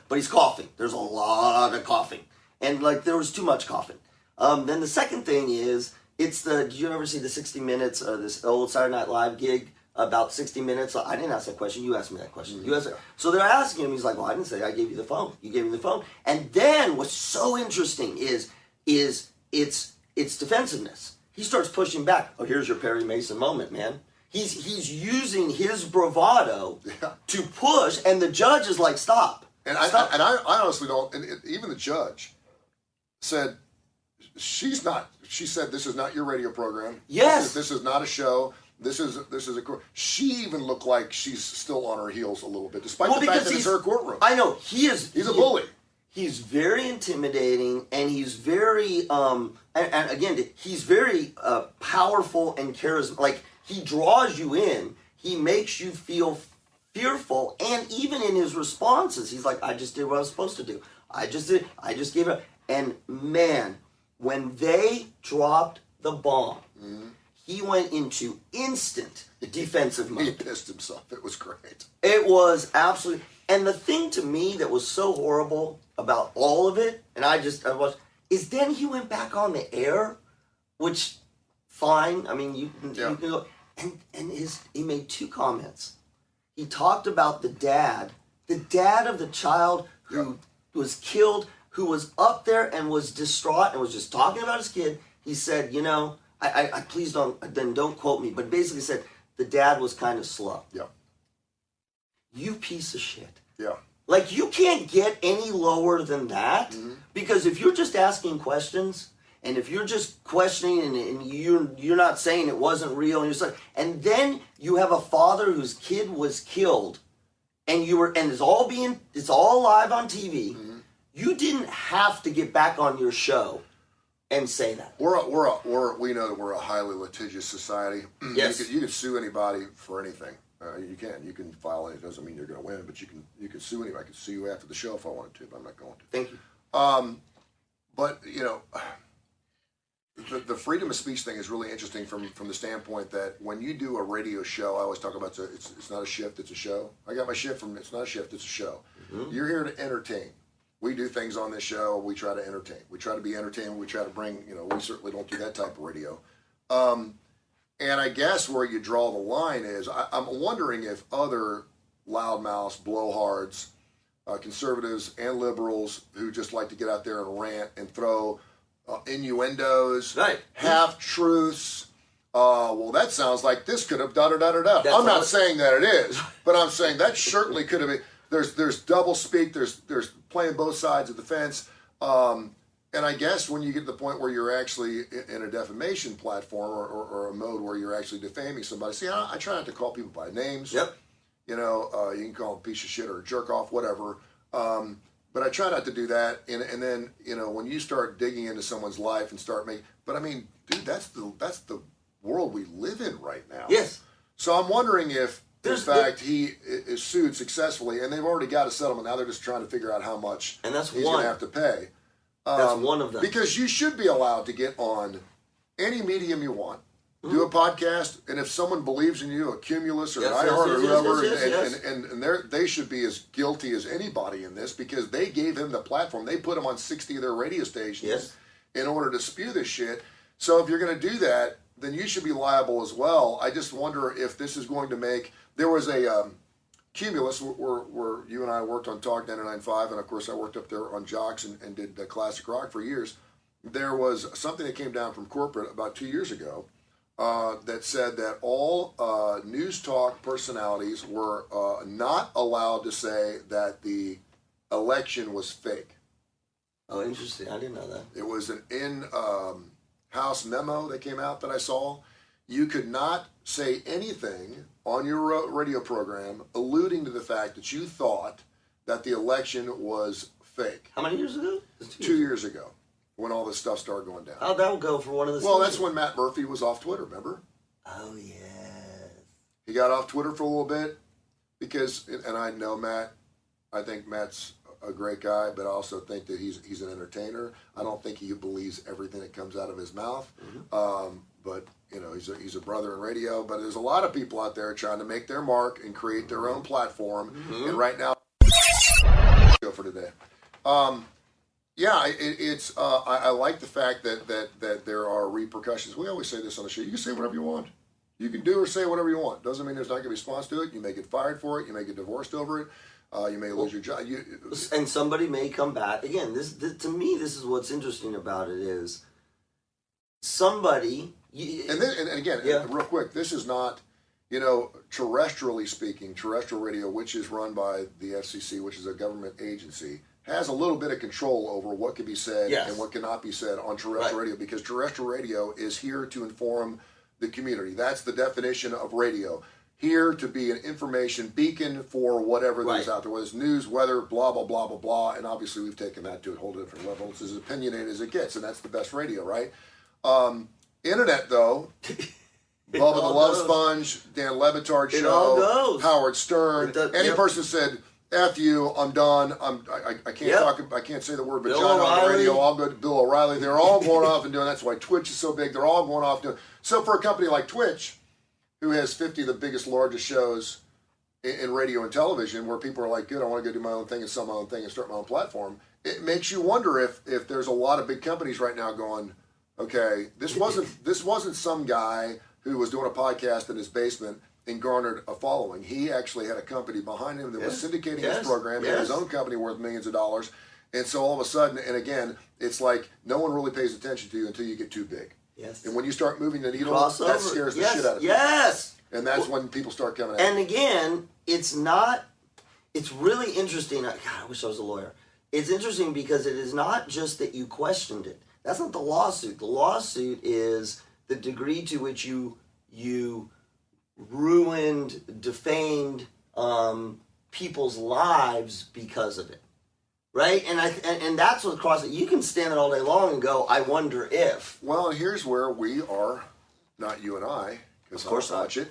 but he's coughing. There's a lot of coughing. And like there was too much coughing. Then the second thing is, did you ever see the 60 Minutes, this old Saturday Night Live gig about 60 Minutes? I didn't ask that question, you asked me that question. So they're asking him, he's like, well, I didn't say I gave you the phone. You gave me the phone. And then what's so interesting is its defensiveness. He starts pushing back. Oh, here's your Perry Mason moment, man. He's using his bravado to push, and the judge is like, stop. And stop. I honestly don't, even the judge said, she said, this is not your radio program. Yes. This is not a show. This is she even looked like she's still on her heels a little bit, despite the fact that it's her courtroom. I know, he's a bully. He's very intimidating, and he's very, and again, he's very powerful and charismatic. Like, he draws you in, he makes you feel fearful, and even in his responses, he's like, I just did what I was supposed to do. I just gave it. And man, when they dropped the bomb, he went into instant defensive mode. He pissed himself. It was great. It was absolutely. And the thing to me that was so horrible about all of it, and I is then he went back on the air, which, fine. I mean, you can go. And he made two comments. He talked about the dad of the child who was killed, who was up there and was distraught and was just talking about his kid. He said, I please don't quote me, but basically said the dad was kind of slow. Yeah. You piece of shit. Yeah. Like, you can't get any lower than that, because if you're just asking questions, and if you're just questioning and you're not saying it wasn't real, and then you have a father whose kid was killed, and it's all live on TV. You didn't have to get back on your show and say that. We know that we're a highly litigious society. Yes. You can sue anybody for anything. You can file it. It doesn't mean you're going to win, but you can sue anybody. I could sue you after the show if I wanted to, but I'm not going to. Thank you. But the freedom of speech thing is really interesting from the standpoint that when you do a radio show, I always talk about it's not a shift, it's a show. I got my shift from it's not a shift, it's a show. You're here to entertain. We do things on this show. We try to entertain. We try to be entertaining. We try to bring, we certainly don't do that type of radio. And I guess where you draw the line is, I'm wondering if other loudmouths, blowhards, conservatives and liberals who just like to get out there and rant and throw innuendos, half-truths. Well, that sounds like this could have da-da-da-da-da. I'm not saying that it is, but I'm saying that certainly could have been. There's double speak. There's playing both sides of the fence. And I guess when you get to the point where you're actually in a defamation platform or a mode where you're actually defaming somebody, see, I try not to call people by names. Yep. You can call them a piece of shit or a jerk off, whatever. But I try not to do that. And then, when you start digging into someone's life and start making, but I mean, dude, that's the world we live in right now. Yes. So I'm wondering if, in fact, he is sued successfully, and they've already got a settlement. Now they're just trying to figure out how much he's going to have to pay. That's one of them. Because you should be allowed to get on any medium you want, do a podcast, and if someone believes in you, a Cumulus or an iHeart or whoever, and they should be as guilty as anybody in this because they gave him the platform. They put him on 60 of their radio stations in order to spew this shit. So if you're going to do that, then you should be liable as well. I just wonder if this is going to make... There was a Cumulus where you and I worked on Talk 99.5, and of course I worked up there on Jocks and did classic rock for years. There was something that came down from corporate about 2 years ago that said that all news talk personalities were not allowed to say that the election was fake. Oh, interesting. I didn't know that. It was an in-house memo that came out that I saw. You could not say anything on your radio program alluding to the fact that you thought that the election was fake. How many years ago? 2 years ago, when all this stuff started going down. How'd that go for one of the Well, that's when Matt Murphy was off Twitter, remember? Oh, yes. He got off Twitter for a little bit because, and I know Matt, I think Matt's a great guy, but I also think that he's an entertainer. I don't think he believes everything that comes out of his mouth. But he's a brother in radio. But there's a lot of people out there trying to make their mark and create their own platform. And right now, for today. I like the fact that there are repercussions. We always say this on the show. You can say whatever you want. You can do or say whatever you want. Doesn't mean there's not going to be a response to it. You may get fired for it. You may get divorced over it. You may lose your job. And somebody may come back. Again, this to me, this is what's interesting about it is somebody. And again, real quick, this is not, terrestrially speaking, terrestrial radio, which is run by the FCC, which is a government agency, has a little bit of control over what can be said and what cannot be said on terrestrial radio, because terrestrial radio is here to inform the community. That's the definition of radio. Here to be an information beacon for whatever there's out there, whether it's news, weather, blah, blah, blah, blah, blah. And obviously we've taken that to a whole different level. It's as opinionated as it gets, and that's the best radio, right? Internet, though, Bubba the Love Sponge, Dan Levitard Show, Howard Stern, any person said, F you, I'm done, I can't talk, I can't say the word vagina on the radio, I'll go to Bill O'Reilly. They're all going off and doing, that's why Twitch is so big, they're all going off doing. So for a company like Twitch, who has 50 of the biggest, largest shows in radio and television, where people are like, good, I want to go do my own thing and sell my own thing and start my own platform, it makes you wonder if there's a lot of big companies right now going, okay, this wasn't some guy who was doing a podcast in his basement and garnered a following. He actually had a company behind him that was syndicating his program. He had his own company worth millions of dollars. And so all of a sudden, and again, it's like no one really pays attention to you until you get too big. Yes. And when you start moving the needle, that scares the shit out of people. Yes. And that's when people start coming at And again, it's really interesting. God, I wish I was a lawyer. It's interesting because it is not just that you questioned it. That's not the lawsuit. The lawsuit is the degree to which you ruined, defamed people's lives because of it, right? And that's what crosses it. You can stand it all day long and go, I wonder if. Well, and here's where we are, not you and I, because I don't watch it,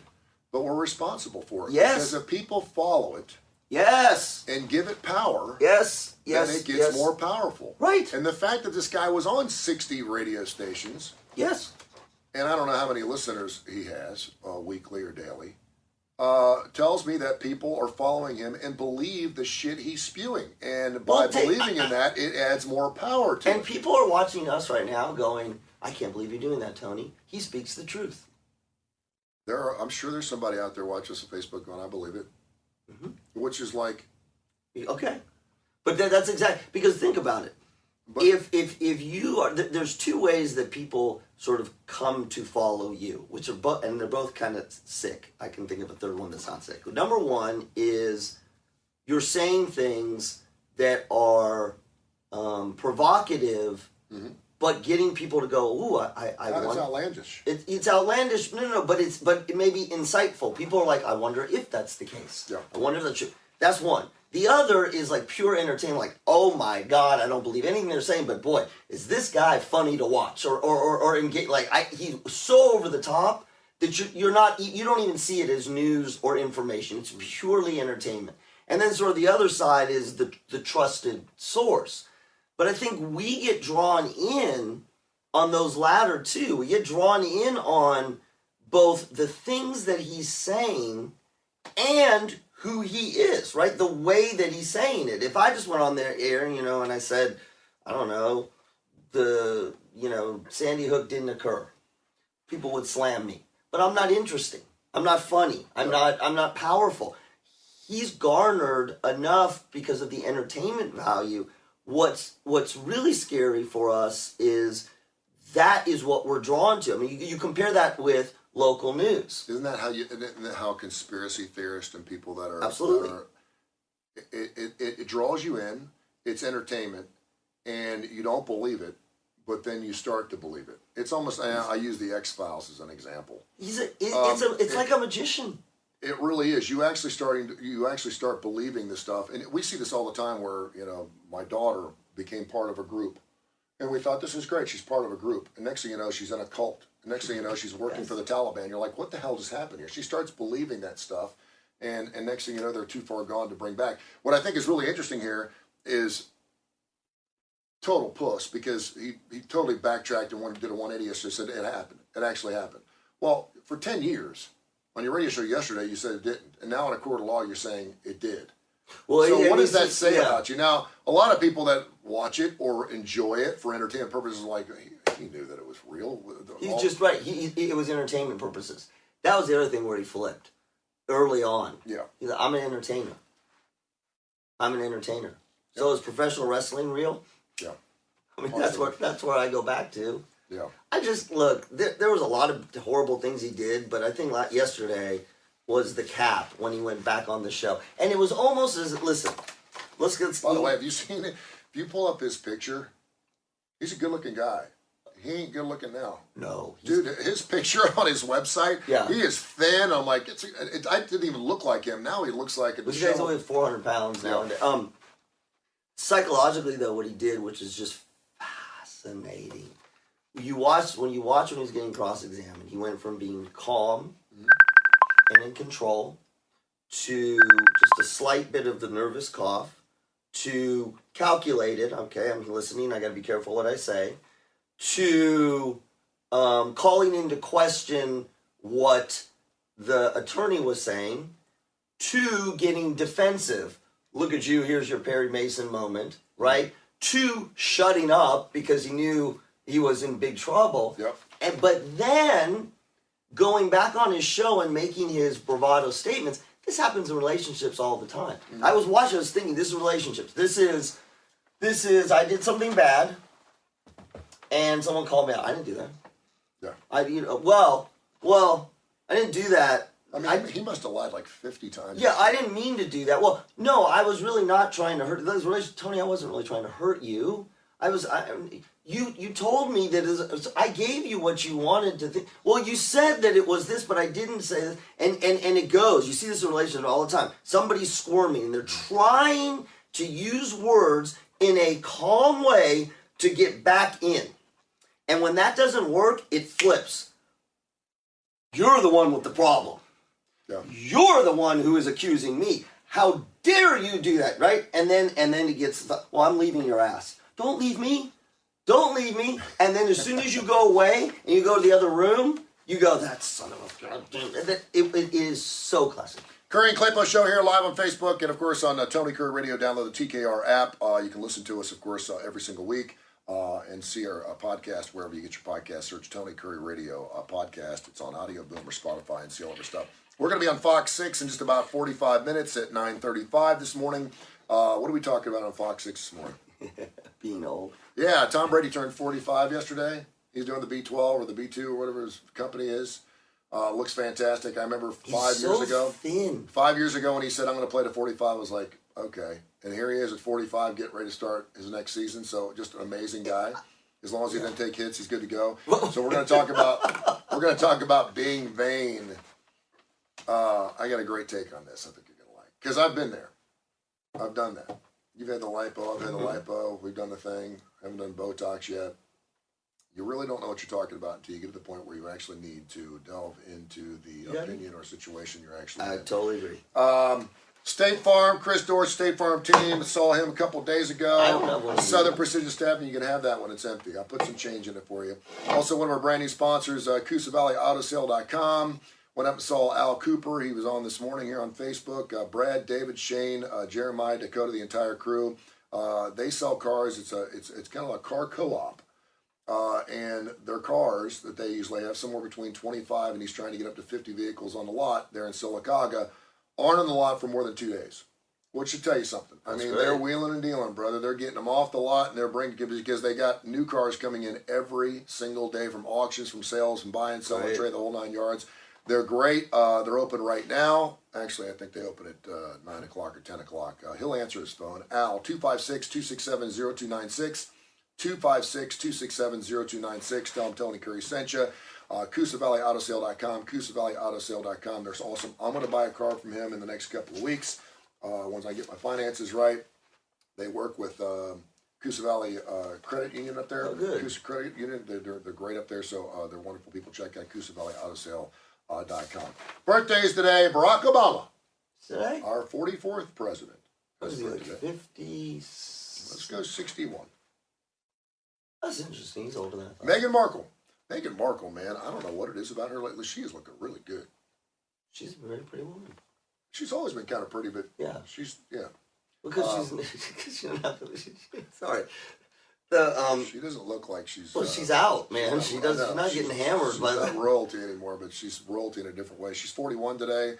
but we're responsible for it. Yes. Because if people follow it, and give it power, then it gets more powerful. Right. And the fact that this guy was on 60 radio stations, and I don't know how many listeners he has, weekly or daily, tells me that people are following him and believe the shit he's spewing. And by believing in that, it adds more power to it. And people are watching us right now going, I can't believe you're doing that, Tony. He speaks the truth. I'm sure there's somebody out there watching us on Facebook going, I believe it. Which is like... Okay. But that's exactly... Because think about it. If you are... There's two ways that people sort of come to follow you, which are both... And they're both kind of sick. I can think of a third one that's not sick. Number one is you're saying things that are provocative, but getting people to go, ooh, I want... It's outlandish. It's outlandish. No, but it may be insightful. People are like, I wonder if that's the case. Yeah. I wonder if that's true. That's one. The other is like pure entertainment, like, oh my God, I don't believe anything they're saying, but boy, is this guy funny to watch or engage? Like, he's so over the top that you don't even see it as news or information. It's purely entertainment. And then sort of the other side is the trusted source. But I think we get drawn in on those latter two. We get drawn in on both the things that he's saying and who he is, right? The way that he's saying it. If I just went on their air, and I said, I don't know, Sandy Hook didn't occur, people would slam me. But I'm not interesting. I'm not funny. I'm not powerful. He's garnered enough because of the entertainment value. What's really scary for us is that is what we're drawn to. I mean, you compare that with local news. Isn't that how conspiracy theorists and people that are... Absolutely. It draws you in, it's entertainment, and you don't believe it, but then you start to believe it. It's almost... I use the X-Files as an example. It's like a magician. It really is. You actually start believing this stuff, and we see this all the time. Where my daughter became part of a group, and we thought this is great. She's part of a group, and next thing you know, she's in a cult. And next thing you know, she's working for the Taliban. You're like, what the hell just happened here? She starts believing that stuff, and next thing you know, they're too far gone to bring back. What I think is really interesting here is total puss because he totally backtracked and did a 180 yesterday. Said it happened. It actually happened. Well, for 10 years, on your radio show yesterday, you said it didn't, and now in a court of law, you're saying it did. Well, so what does that say about you? Now, a lot of people that watch it or enjoy it for entertainment purposes are like, he knew that it was real. He's just right. It was entertainment purposes. That was the other thing where he flipped early on. Yeah. He's like, I'm an entertainer. So is professional wrestling real? Yeah. I mean, that's where I go back to. Yeah. I just, look, there was a lot of horrible things he did, but I think yesterday was the cap when he went back on the show. And it was almost as, listen, let's get... By the way, have you seen it? If you pull up his picture, he's a good-looking guy. He ain't good-looking now. No. Dude, his picture on his website, he is thin. I'm like, I didn't even look like him. Now he looks like This guy's only 400 pounds now. Yeah. Psychologically, though, what he did, which is just fascinating. When you watch when he was getting cross-examined, he went from being calm and in control to just a slight bit of the nervous cough to calculated, okay, I'm listening, I got to be careful what I say, to calling into question what the attorney was saying, to getting defensive. Look at you, here's your Perry Mason moment, right? To shutting up because he knew he was in big trouble. Yep. But then going back on his show and making his bravado statements. This happens in relationships all the time. Mm-hmm. I was watching, I was thinking, this is relationships. This is, I did something bad, and someone called me out. I didn't do that. Yeah. Well, I didn't do that. I mean, he must have lied like 50 times. Yeah, I didn't mean to do that. Well, no, I was really not trying to hurt. Tony, I wasn't really trying to hurt you. You told me that I gave you what you wanted to think. Well, you said that it was this, but I didn't say this. And it goes. You see this in relationships all the time. Somebody's squirming, and they're trying to use words in a calm way to get back in. And when that doesn't work, it flips. You're the one with the problem. Yeah. You're the one who is accusing me. How dare you do that, right? And then it gets, well, I'm leaving your ass. Don't leave me. Don't leave me. And then as soon as you go away and you go to the other room, you go, that son of a goddamn. It is so classic. Kurre and Klapow Show here live on Facebook and, of course, on Tony Kurre Radio. Download the TKR app. You can listen to us, of course, every single week and see our podcast wherever you get your podcast. Search Tony Kurre Radio podcast. It's on Audio Boom or Spotify and see all of our stuff. We're going to be on Fox 6 in just about 45 minutes at 9:35 this morning. What are we talking about on Fox 6 this morning? Being old. Yeah, Tom Brady turned 45 yesterday. He's doing the B12 or the B2 or whatever his company is. Looks fantastic. I remember 5 years ago. Thin. 5 years ago when he said, I'm going to play to 45, I was like, okay. And here he is at 45, getting ready to start his next season. So just an amazing guy. As long as he doesn't take hits, he's good to go. So we're going to talk about being vain. I got a great take on this I think you're going to like. Because I've been there. I've done that. You've had the lipo, I've had the lipo, we've done the thing, haven't done Botox yet. You really don't know what you're talking about until you get to the point where you actually need to delve into the opinion or situation you're actually in. Totally agree. State Farm, Chris Dorr's State Farm team, saw him a couple of days ago. I don't have one. Southern Precision Staffing, you can have that when it's empty. I'll put some change in it for you. Also, one of our brand new sponsors, CoosaValleyAutoSale.com. Went up and saw Al Cooper. He was on this morning here on Facebook. Brad, David, Shane, Jeremiah, Dakota, the entire crew. They sell cars. It's kind of a car co-op. And their cars that they usually have somewhere between 25 and he's trying to get up to 50 vehicles on the lot there in Sylacauga aren't on the lot for more than 2 days. Which should tell you something. I mean, they're wheeling and dealing, brother. They're getting them off the lot and they're bringing, because they got new cars coming in every single day from auctions, from sales, from buying, selling, trade, the whole 9 yards. They're great. They're open right now. Actually, I think they open at 9 o'clock or 10 o'clock. He'll answer his phone. Al, 256-267-0296. 256-267-0296. Tell him Tony Kurre sent you. CoosaValleyAutoSale.com. CoosaValleyAutoSale.com. There's awesome. I'm going to buy a car from him in the next couple of weeks. Once I get my finances right. They work with Coosa Valley Credit Union up there. Oh, good. Coosa Credit Union. They're great up there. So they're wonderful people. Check out CoosaValleyAutoSale.com. Birthdays today, Barack Obama, Today? our 44th president. What is he, like today. 50? Let's go 61. That's interesting. He's older than I thought. Meghan Markle. Meghan Markle, man, I don't know what it is about her lately. She is looking really good. She's a very pretty woman. She's always been kind of pretty, but yeah, yeah. Because she's not. Sorry. She doesn't look like she's. Well, she's out, man. She's not getting hammered she's by not royalty anymore, but she's royalty in a different way. She's 41 today.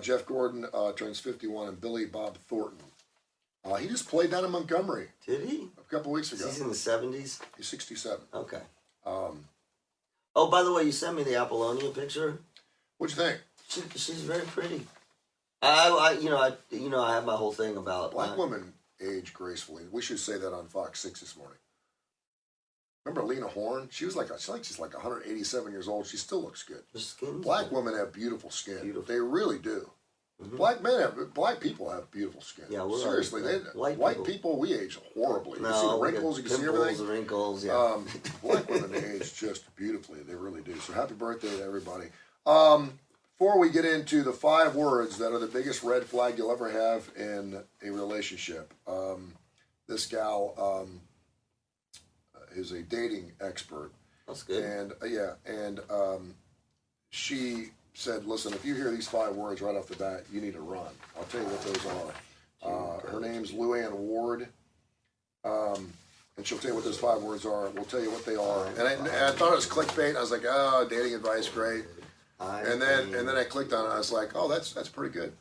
Jeff Gordon turns 51, and Billy Bob Thornton. He just played down in Montgomery. Did he? A couple weeks ago. He's in the 70s. He's 67. Okay. Oh, by the way, you sent me the Apollonia picture. What'd you think? She's very pretty. I have my whole thing about Black women age gracefully. We should say that on Fox 6 this morning. Remember Lena Horne? She's like 187 years old. She still looks good. Her skin's Black good. women have beautiful skin. Beautiful. They really do. Mm-hmm. Black people have beautiful skin. Yeah, seriously, white people we age horribly. No, you see the wrinkles, you can see everything. The wrinkles, yeah. Black women age just beautifully. They really do. So happy birthday to everybody. Before we get into the 5 words that are the biggest red flag you'll ever have in a relationship, this gal is a dating expert. That's good. And she said, listen, if you hear these 5 words right off the bat, you need to run. I'll tell you what those are. Her name's Luann Ward. And she'll tell you what those 5 words are. We'll tell you what they are. And I thought it was clickbait. I was like, oh, dating advice, great. And then I clicked on it. I was like, oh, that's pretty good.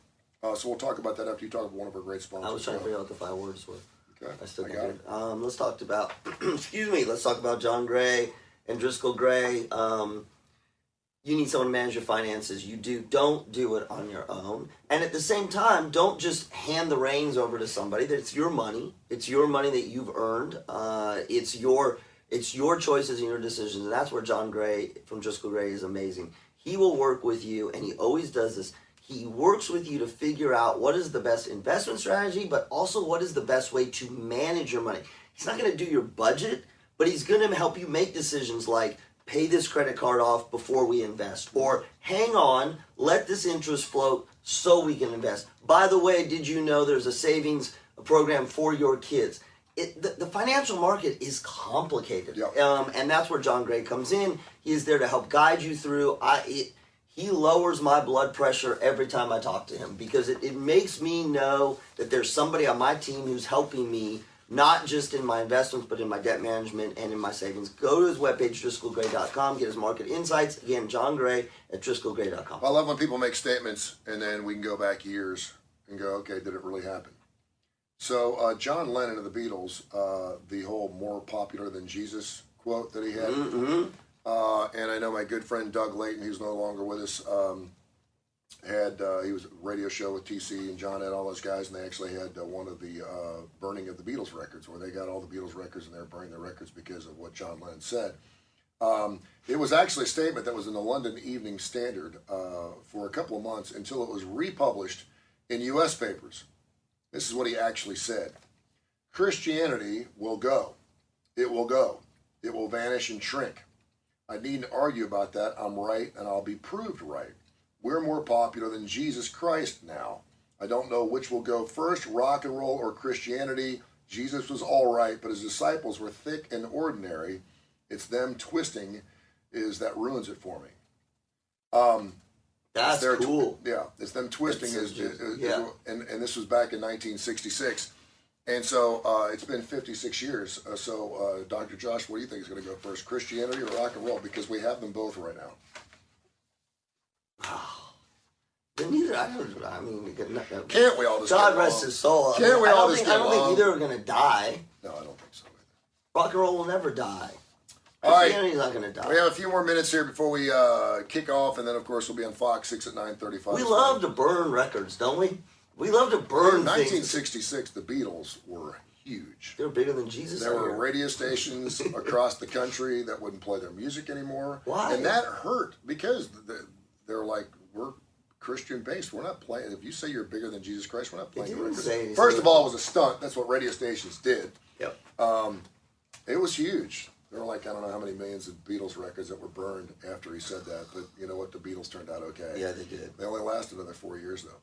So we'll talk about that after you talk about one of our great sponsors. I was trying to figure out what the 5 words were. Okay, I still got it. Let's talk about. Let's talk about John Gray and Driscoll Gray. You need someone to manage your finances. You do. Don't do it on your own. And at the same time, don't just hand the reins over to somebody. It's your money. It's your money that you've earned. It's your choices and your decisions. And that's where John Gray from Driscoll Gray is amazing. He will work with you, and he always does this. He works with you to figure out what is the best investment strategy, but also what is the best way to manage your money. He's not going to do your budget, but he's going to help you make decisions like pay this credit card off before we invest, or hang on, let this interest float so we can invest. By the way, did you know there's a savings program for your kids? The financial market is complicated, and that's where John Gray comes in. He is there to help guide you through. He lowers my blood pressure every time I talk to him because it makes me know that there's somebody on my team who's helping me, not just in my investments, but in my debt management and in my savings. Go to his webpage, DriscollGray.com, get his market insights. Again, John Gray at DriscollGray.com. I love when people make statements and then we can go back years and go, okay, did it really happen? So John Lennon of the Beatles, the whole more popular than Jesus quote that he had, and I know my good friend Doug Layton, who's no longer with us, he was a radio show with TC and John had all those guys, and they actually had one of the burning of the Beatles records, where they got all the Beatles records and they were burning the records because of what John Lennon said. It was actually a statement that was in the London Evening Standard for a couple of months until it was republished in U.S. papers. This is what he actually said. Christianity will go. It will go. It will vanish and shrink. I needn't argue about that. I'm right, and I'll be proved right. We're more popular than Jesus Christ now. I don't know which will go first, rock and roll or Christianity. Jesus was all right, but his disciples were thick and ordinary. It's them twisting that ruins it for me. That's cool. It's them twisting and this was back in 1966. And so it's been 56 years. So Dr. Josh, what do you think is going to go first, Christianity or rock and roll? Because we have them both right now. Can't we all just God rest his soul. Can't we all just I don't think either are going to die. No, I don't think so either. Rock and roll will never die. All right. Christianity's not going to die. We have a few more minutes here before we kick off, and then, of course, we'll be on Fox 6 at 9:35. We love to burn records, don't we? We love to burn in things. 1966, the Beatles were huge. They were bigger than Jesus. There were radio stations across the country that wouldn't play their music anymore. Why? And that hurt because they're like, we're Christian-based. We're not playing. If you say you're bigger than Jesus Christ, we're not playing your records. First of all, it was a stunt. That's what radio stations did. Yep. It was huge. There were like, I don't know how many millions of Beatles records that were burned after he said that. But you know what? The Beatles turned out okay. Yeah, they did. They only lasted another 4 years, though.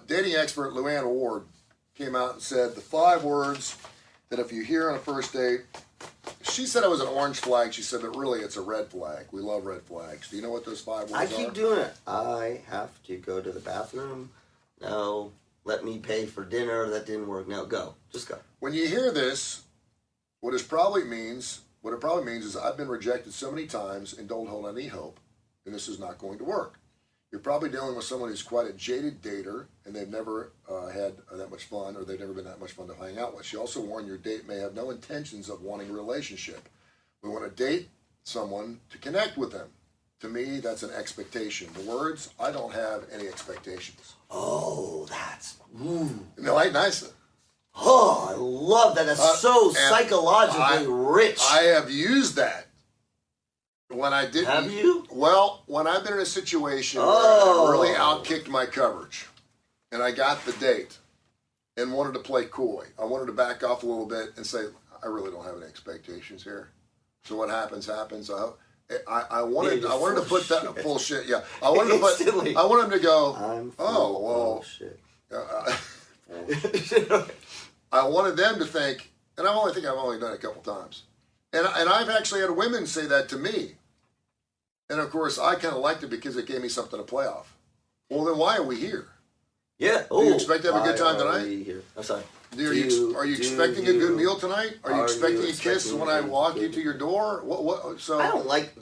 Dating expert Luann Ward came out and said the 5 words that if you hear on a first date, she said it was an orange flag. She said, but really it's a red flag. We love red flags. Do you know what those 5 words are? I keep doing it. I have to go to the bathroom. No. Let me pay for dinner. That didn't work. No, go. Just go. When you hear this, what it probably means is I've been rejected so many times and don't hold any hope, and this is not going to work. You're probably dealing with someone who's quite a jaded dater, and they've never had that much fun, or they've never been that much fun to hang out with. She also warned your date may have no intentions of wanting a relationship. We want to date someone to connect with them. To me, that's an expectation. The words, I don't have any expectations. Oh, that's... Ooh. No, ain't nice. Oh, I love that. That's so psychologically rich. I have used that. When I didn't... Have you? Well, when I've been in a situation where I really outkicked my coverage, and I got the date, and wanted to play coy. I wanted to back off a little bit and say, I really don't have any expectations here. So what happens. I wanted to put that full shit. Yeah, I wanted to put. I wanted him to go. I'm full shit. I wanted them to think, and I've only done it a couple times, and I've actually had women say that to me, and of course I kind of liked it because it gave me something to play off. Well, then why are we here? Yeah. Do you expect to have a good time tonight? Here? I'm sorry. Are you expecting a good meal tonight? Are you expecting a kiss when I walk you to your door? What? So I don't like.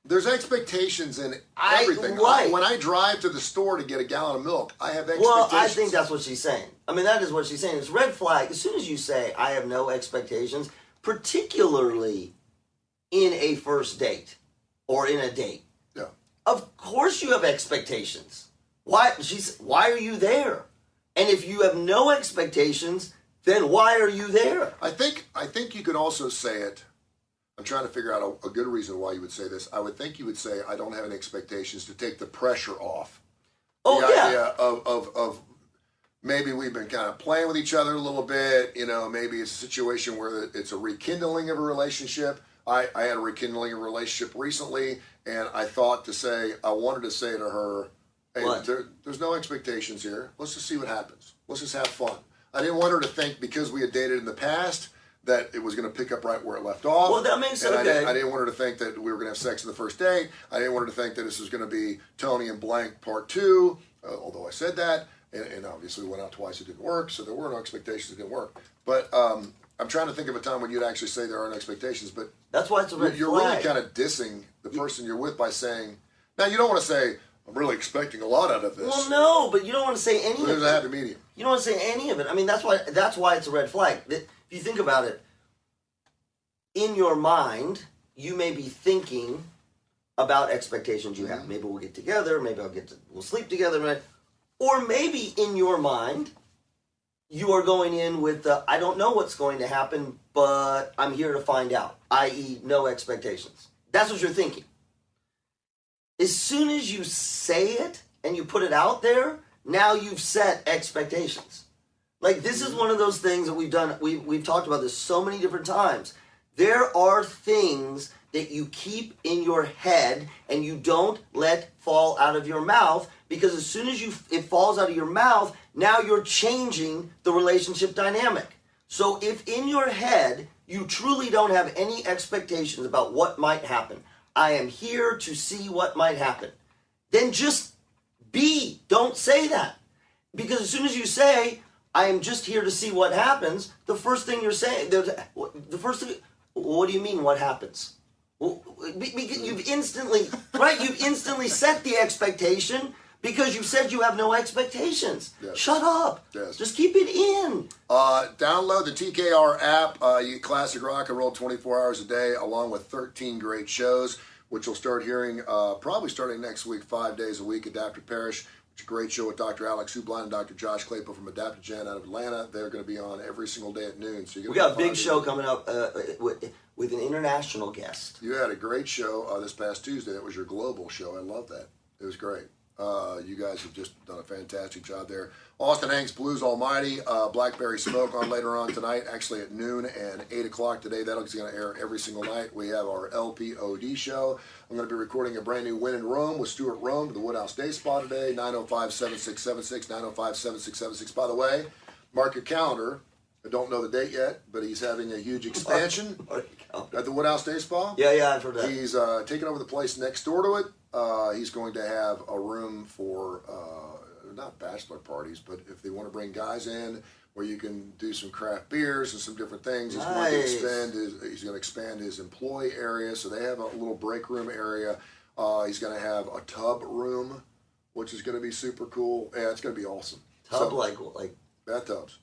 There's expectations in everything. When I drive to the store to get a gallon of milk, I have expectations. Well, I think that's what she's saying. I mean, that is what she's saying. It's red flag. As soon as you say, I have no expectations, particularly in a first date or in a date. Yeah. Of course you have expectations. Why are you there? And if you have no expectations, then why are you there? I think you could also say it. I'm trying to figure out a good reason why you would say this. I would think you would say, I don't have any expectations, to take the pressure off. Oh, the yeah. idea of maybe we've been kind of playing with each other a little bit. Maybe it's a situation where it's a rekindling of a relationship. I had a rekindling of a relationship recently, and I wanted to say to her, hey, there's no expectations here. Let's just see what happens. Let's just have fun. I didn't want her to think because we had dated in the past that it was going to pick up right where it left off. Well, that makes sense. I didn't want her to think that we were going to have sex in the first date. I didn't want her to think that this was going to be Tony and blank part 2, although I said that. And obviously we went out twice, it didn't work, so there were no expectations, it didn't work. But I'm trying to think of a time when you'd actually say there aren't expectations, but that's why it's a red flag. You're really kind of dissing the person you're with by saying, now you don't want to say, I'm really expecting a lot out of this. Well, no, but you don't want to say any of it. There's a happy medium. You don't want to say any of it. I mean, that's why it's a red flag. If you think about it, in your mind, you may be thinking about expectations you have. Maybe we'll get together. Maybe we'll sleep together. Right? Or maybe in your mind, you are going in with I don't know what's going to happen, but I'm here to find out, i.e. no expectations. That's what you're thinking. As soon as you say it and you put it out there, now you've set expectations. Like, this is one of those things that we've done. We've talked about this so many different times. There are things that you keep in your head and you don't let fall out of your mouth, because as soon as it falls out of your mouth, now you're changing the relationship dynamic. So if in your head you truly don't have any expectations about what might happen, I am here to see what might happen, then just be. Don't say that. Because as soon as you say, I am just here to see what happens, the first thing you're saying, what do you mean what happens? Well, because you've instantly set the expectation because you said you have no expectations. Yes. Shut up. Yes. Just keep it in. Download the TKR app. You get classic rock and roll 24 hours a day, along with 13 great shows, which you'll start hearing probably starting next week, 5 days a week. Adaptive Parish, which is a great show with Dr. Alex Hublin and Dr. Josh Klapow from Adaptogen out of Atlanta. They're going to be on every single day at noon. So we got a big show coming up with an international guest. You had a great show this past Tuesday. That was your global show. I love that. It was great. You guys have just done a fantastic job there. Austin Hanks Blues Almighty, Blackberry Smoke on later on tonight, actually at noon and 8 o'clock today. That's going to air every single night. We have our LPOD show. I'm going to be recording a brand new Win in Rome with Stuart Rome to the Woodhouse Day Spa today, 905-7676, 905-7676. By the way, Mark your calendar. I don't know the date yet, but he's having a huge expansion at the Woodhouse Day Spa. Yeah, I've heard that. He's taking over the place next door to it. He's going to have a room for not bachelor parties, but if they want to bring guys in, where you can do some craft beers and some different things. He's going to expand his employee area, so they have a little break room area. He's going to have a tub room, which is going to be super cool. Yeah, it's going to be awesome. Tub So, like bathtubs.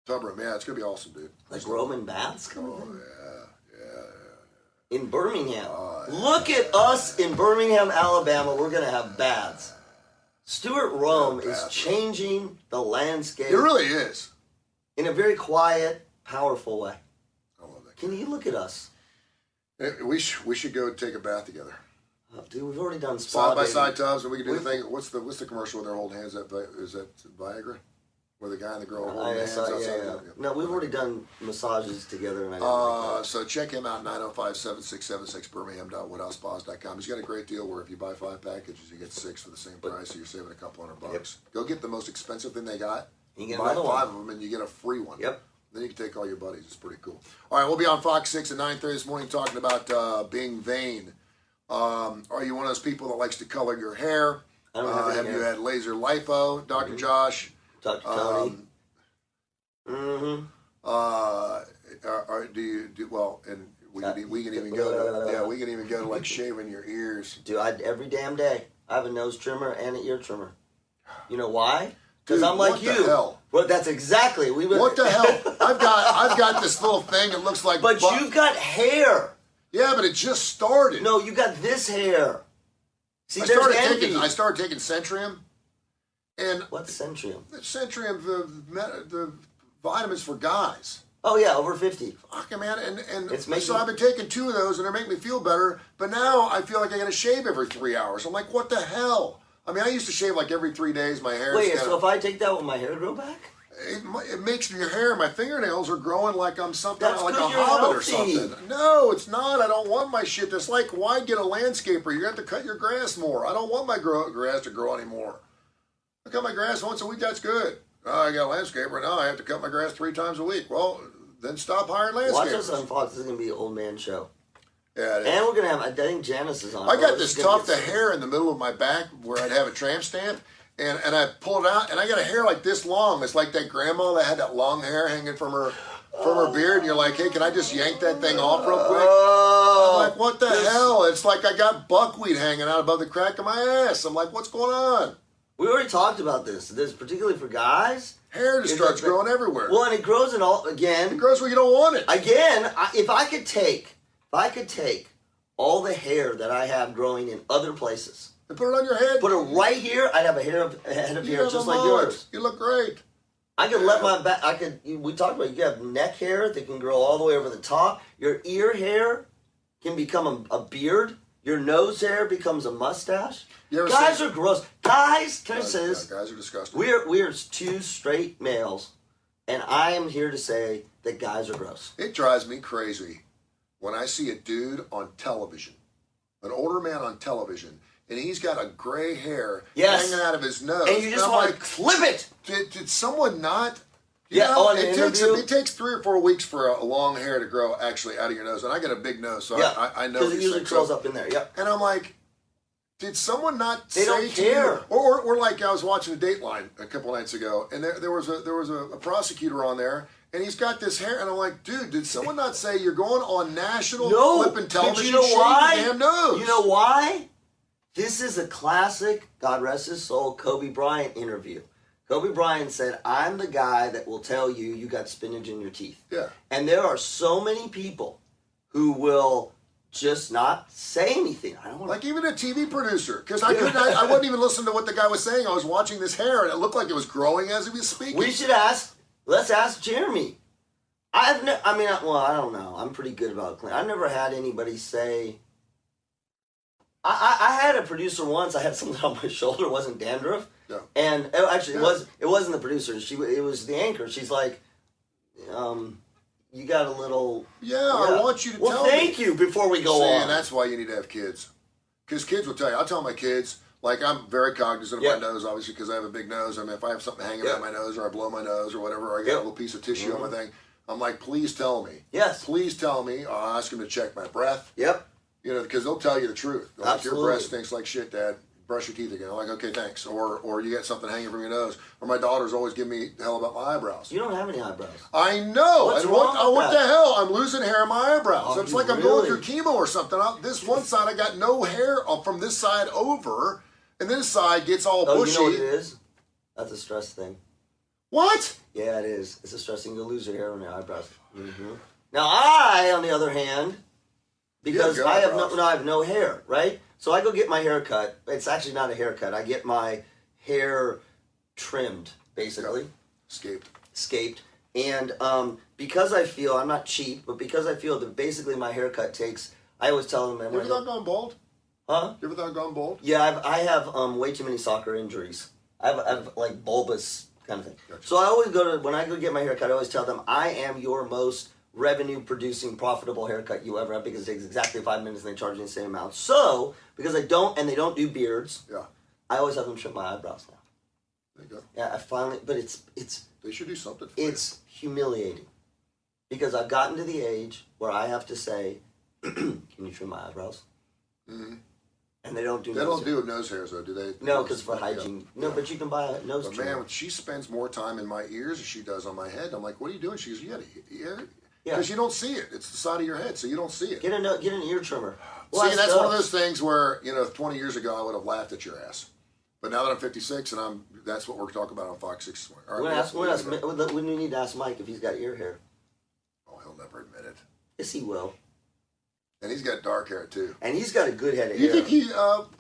Tub room, yeah, it's going to be awesome, dude. like Roman baths kind of Oh, thing? yeah. In Birmingham. Look at us in Birmingham, Alabama. We're going to have baths. Stuart Rome is changing the landscape. It really is. In a very quiet, powerful way. I love that. Can you look at us? We should go take a bath together. Oh, dude, we've already done spa Side by dating. side tubs, and we can do the thing. What's the commercial where they're holding hands? Is that Viagra? Where the guy and the girl are holding hands outside? Yeah. No, we've already done massages together, and I didn't like that. So check him out, 905-7676 birmingham.woodhousespas.com. He's got a great deal where if you buy 5 packages, you get 6 for the same price, so you're saving a couple $100. Yep. Go get the most expensive thing they got. You get buy another 5 one. of them, and you get a free one. Yep. Then you can take all your buddies. It's pretty cool. All right, we'll be on Fox 6 at 9:30 this morning talking about being vain. Are you one of those people that likes to color your hair? I don't have any Have you hair. had laser lipo, Dr. Josh? Dr. Tony. Do you do well? And we can even go to we can even go to like shaving your ears. Dude, every damn day. I have a nose trimmer and an ear trimmer. You know why? Because Dude, I'm like what you. the hell? Well, that's exactly. What the hell? I've got this little thing that looks like. But you've got hair. Yeah, but it just started. No, you got this hair. See, I there's envy. started taking Centrium, and What's Centrium? Centrium, the vitamins for guys. Oh yeah, over 50. Fucking man, and It's making- so I've been taking 2 of those, and they're making me feel better. But now I feel like I got to shave every 3 hours. I'm like, what the hell? I mean, I used to shave like every 3 days. My hair. Wait, so if I take that, will my hair grow back? It makes your hair, my fingernails are growing like I'm something That's like a 'cause you're hobbit or healthy. something. No, it's not. I don't want my shit. It's like, why get a landscaper? You have to cut your grass more. I don't want my grass to grow anymore. I cut my grass once a week. That's good. Oh, I got a landscaper. Now I have to cut my grass 3 times a week. Well, then stop hiring landscapers. Watch us on Fox. This is gonna be an old man show. Yeah, it is. And we're gonna have. I think Janice is on. I got Oh, this is gonna tuft get of hair in the middle of my back where I'd have a tramp stamp, and I pull it out, and I got a hair like this long. It's like that grandma that had that long hair hanging from her beard, and you're like, hey, can I just yank that thing off real quick? Oh, I'm like, what the hell? It's like I got buckwheat hanging out above the crack of my ass. I'm like, what's going on? we already talked about this. This particularly for guys. Hair just starts growing everywhere. Well, and it grows in all It again. grows where you don't want it. Again, if I could take all the hair that I have growing in other places, And put it on your head. put it right here, I'd have a head of You hair have just a like mullet. yours. You look great. I could let my back. We talked about you have neck hair that can grow all the way over the top. Your ear hair can become a beard. Your nose hair becomes a mustache. You ever Guys seen- are gross. Guys, can I say this? Guys are disgusting. We're 2 straight males, and I am here to say that guys are gross. It drives me crazy when I see a dude on television, an older man on television, and he's got a gray hair Yes. hanging out of his nose. And you just I'm want like, to clip it. did someone not? Yeah, on an it interview. takes 3 or 4 weeks for a long hair to grow actually out of your nose, and I got a big nose, so Yeah, I know because it these usually things. curls So- up in there. Yep. And I'm like, did someone not They say don't to care. you, or like I was watching a Dateline a couple nights ago, and there was a prosecutor on there, and he's got this hair, and I'm like, dude, did someone not say you're going on national No, flipping television? but you know shave why? your damn nose. You know why? This is a classic, God rest his soul, Kobe Bryant interview. Kobe Bryant said, I'm the guy that will tell you you got spinach in your teeth. Yeah. And there are so many people who will just not say anything. I don't want Like even a TV producer, because I wouldn't even listen to what the guy was saying. I was watching this hair, and it looked like it was growing as he was speaking. let's ask Jeremy. I don't know. I'm pretty good about clean. I've never had anybody say, I had a producer once. I had something on my shoulder. It wasn't dandruff. Yeah. And actually, it wasn't the producer. It was the anchor. She's like, you got a little. Yeah, I want you to tell me. Well, thank you before we go on. And that's why you need to have kids. Because kids will tell you. I'll tell my kids, like I'm very cognizant of Yep. my nose, obviously, because I have a big nose. I mean, if I have something hanging Yep. out my nose, or I blow my nose, or whatever, or I got Yep. a little piece of tissue on my thing, I'm like, please tell me. Yes. Please tell me. I'll ask them to check my breath. Yep. You know, because they'll tell you the truth. They're like, your Absolutely. breath stinks like shit, Dad. Brush your teeth again. I'm like, okay, thanks. Or you got something hanging from your nose. Or my daughter's always giving me hell about my eyebrows. You don't have any eyebrows. I know. What's and wrong what with the that? hell? I'm losing hair in my eyebrows. Oh, It's you like I'm going really? through chemo or something. This one side, I got no hair from this side over, and this side gets all Oh, bushy. you know what it is? That's a stress thing. What? Yeah, it is. It's a stress thing. You'll lose your hair on your eyebrows. Now, I, on the other hand, because You have I have eyebrows. I have no hair, right? So I go get my hair cut. It's actually not a haircut. I get my hair trimmed, basically, scaped. And because I feel, I'm not cheap, but because I feel that basically my haircut takes, I always tell them, You ever thought gone bald? huh? You ever thought gone bald? Yeah, I have way too many soccer injuries. I have like bulbous kind of thing. Gotcha. So I always when I go get my haircut, I always tell them, I am your most revenue producing profitable haircut you ever have, because it takes exactly 5 minutes and they charge me the same amount. So because they don't do beards, Yeah. I always have them trim my eyebrows now. There you go. Yeah, I finally, but it's They should do something for you. it's humiliating because I've gotten to the age where I have to say, can you trim my eyebrows? Mhm. And they don't do They nose don't hair. do nose hairs, though, do they? No, because for Yeah. hygiene. No, Yeah. but you can buy a nose But trimmer. man, she spends more time in my ears than she does on my head. I'm like, what are you doing? She goes, you got a ear? Yeah. Because you don't see it. It's the side of your head, so you don't see it. Get an ear trimmer. See, that's one of those things where, 20 years ago I would have laughed at your ass. But now that I'm 56 and that's what we're talking about on Fox 6. All right, We need to ask Mike if he's got ear hair. Oh, he'll never admit it. Yes, he will. And he's got dark hair, too. And he's got a good head of You hair. think he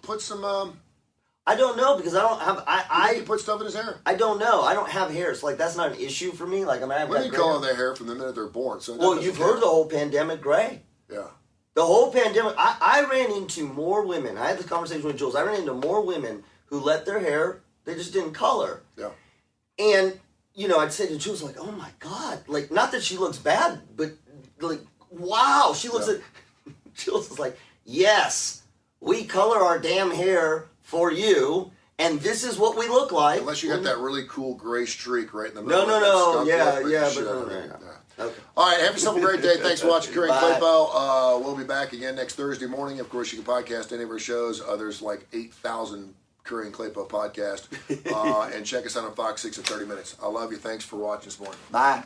put some, I don't know because I don't have. he put stuff in his hair? I don't know. I don't have hair, so like that's not an issue for me. Like I've Women got gray color hair. their hair from the minute they're born. So Well, you've heard the whole pandemic gray. Yeah. The whole pandemic. I ran into more women. I had this conversation with Jules. I ran into more women who let their hair. They just didn't color. Yeah. And I'd say to Jules like, "Oh my God!" Like, not that she looks bad, but like, wow, she looks Yeah. at. Jules is like, "Yes, we color our damn hair for you, and this is what we look like." Unless you got that really cool gray streak right in the No, middle. no, of no. that skunk Yeah, look, yeah, the shit but out of no, it. no. Yeah. Okay. All right, have yourself a great day. Thanks for watching Kurre and Bye. Klapow. We'll be back again next Thursday morning. Of course, you can podcast any of our shows. There's like 8,000 Kurre and Klapow podcast. And check us out on Fox 6 in 30 minutes. I love you. Thanks for watching this morning. Bye.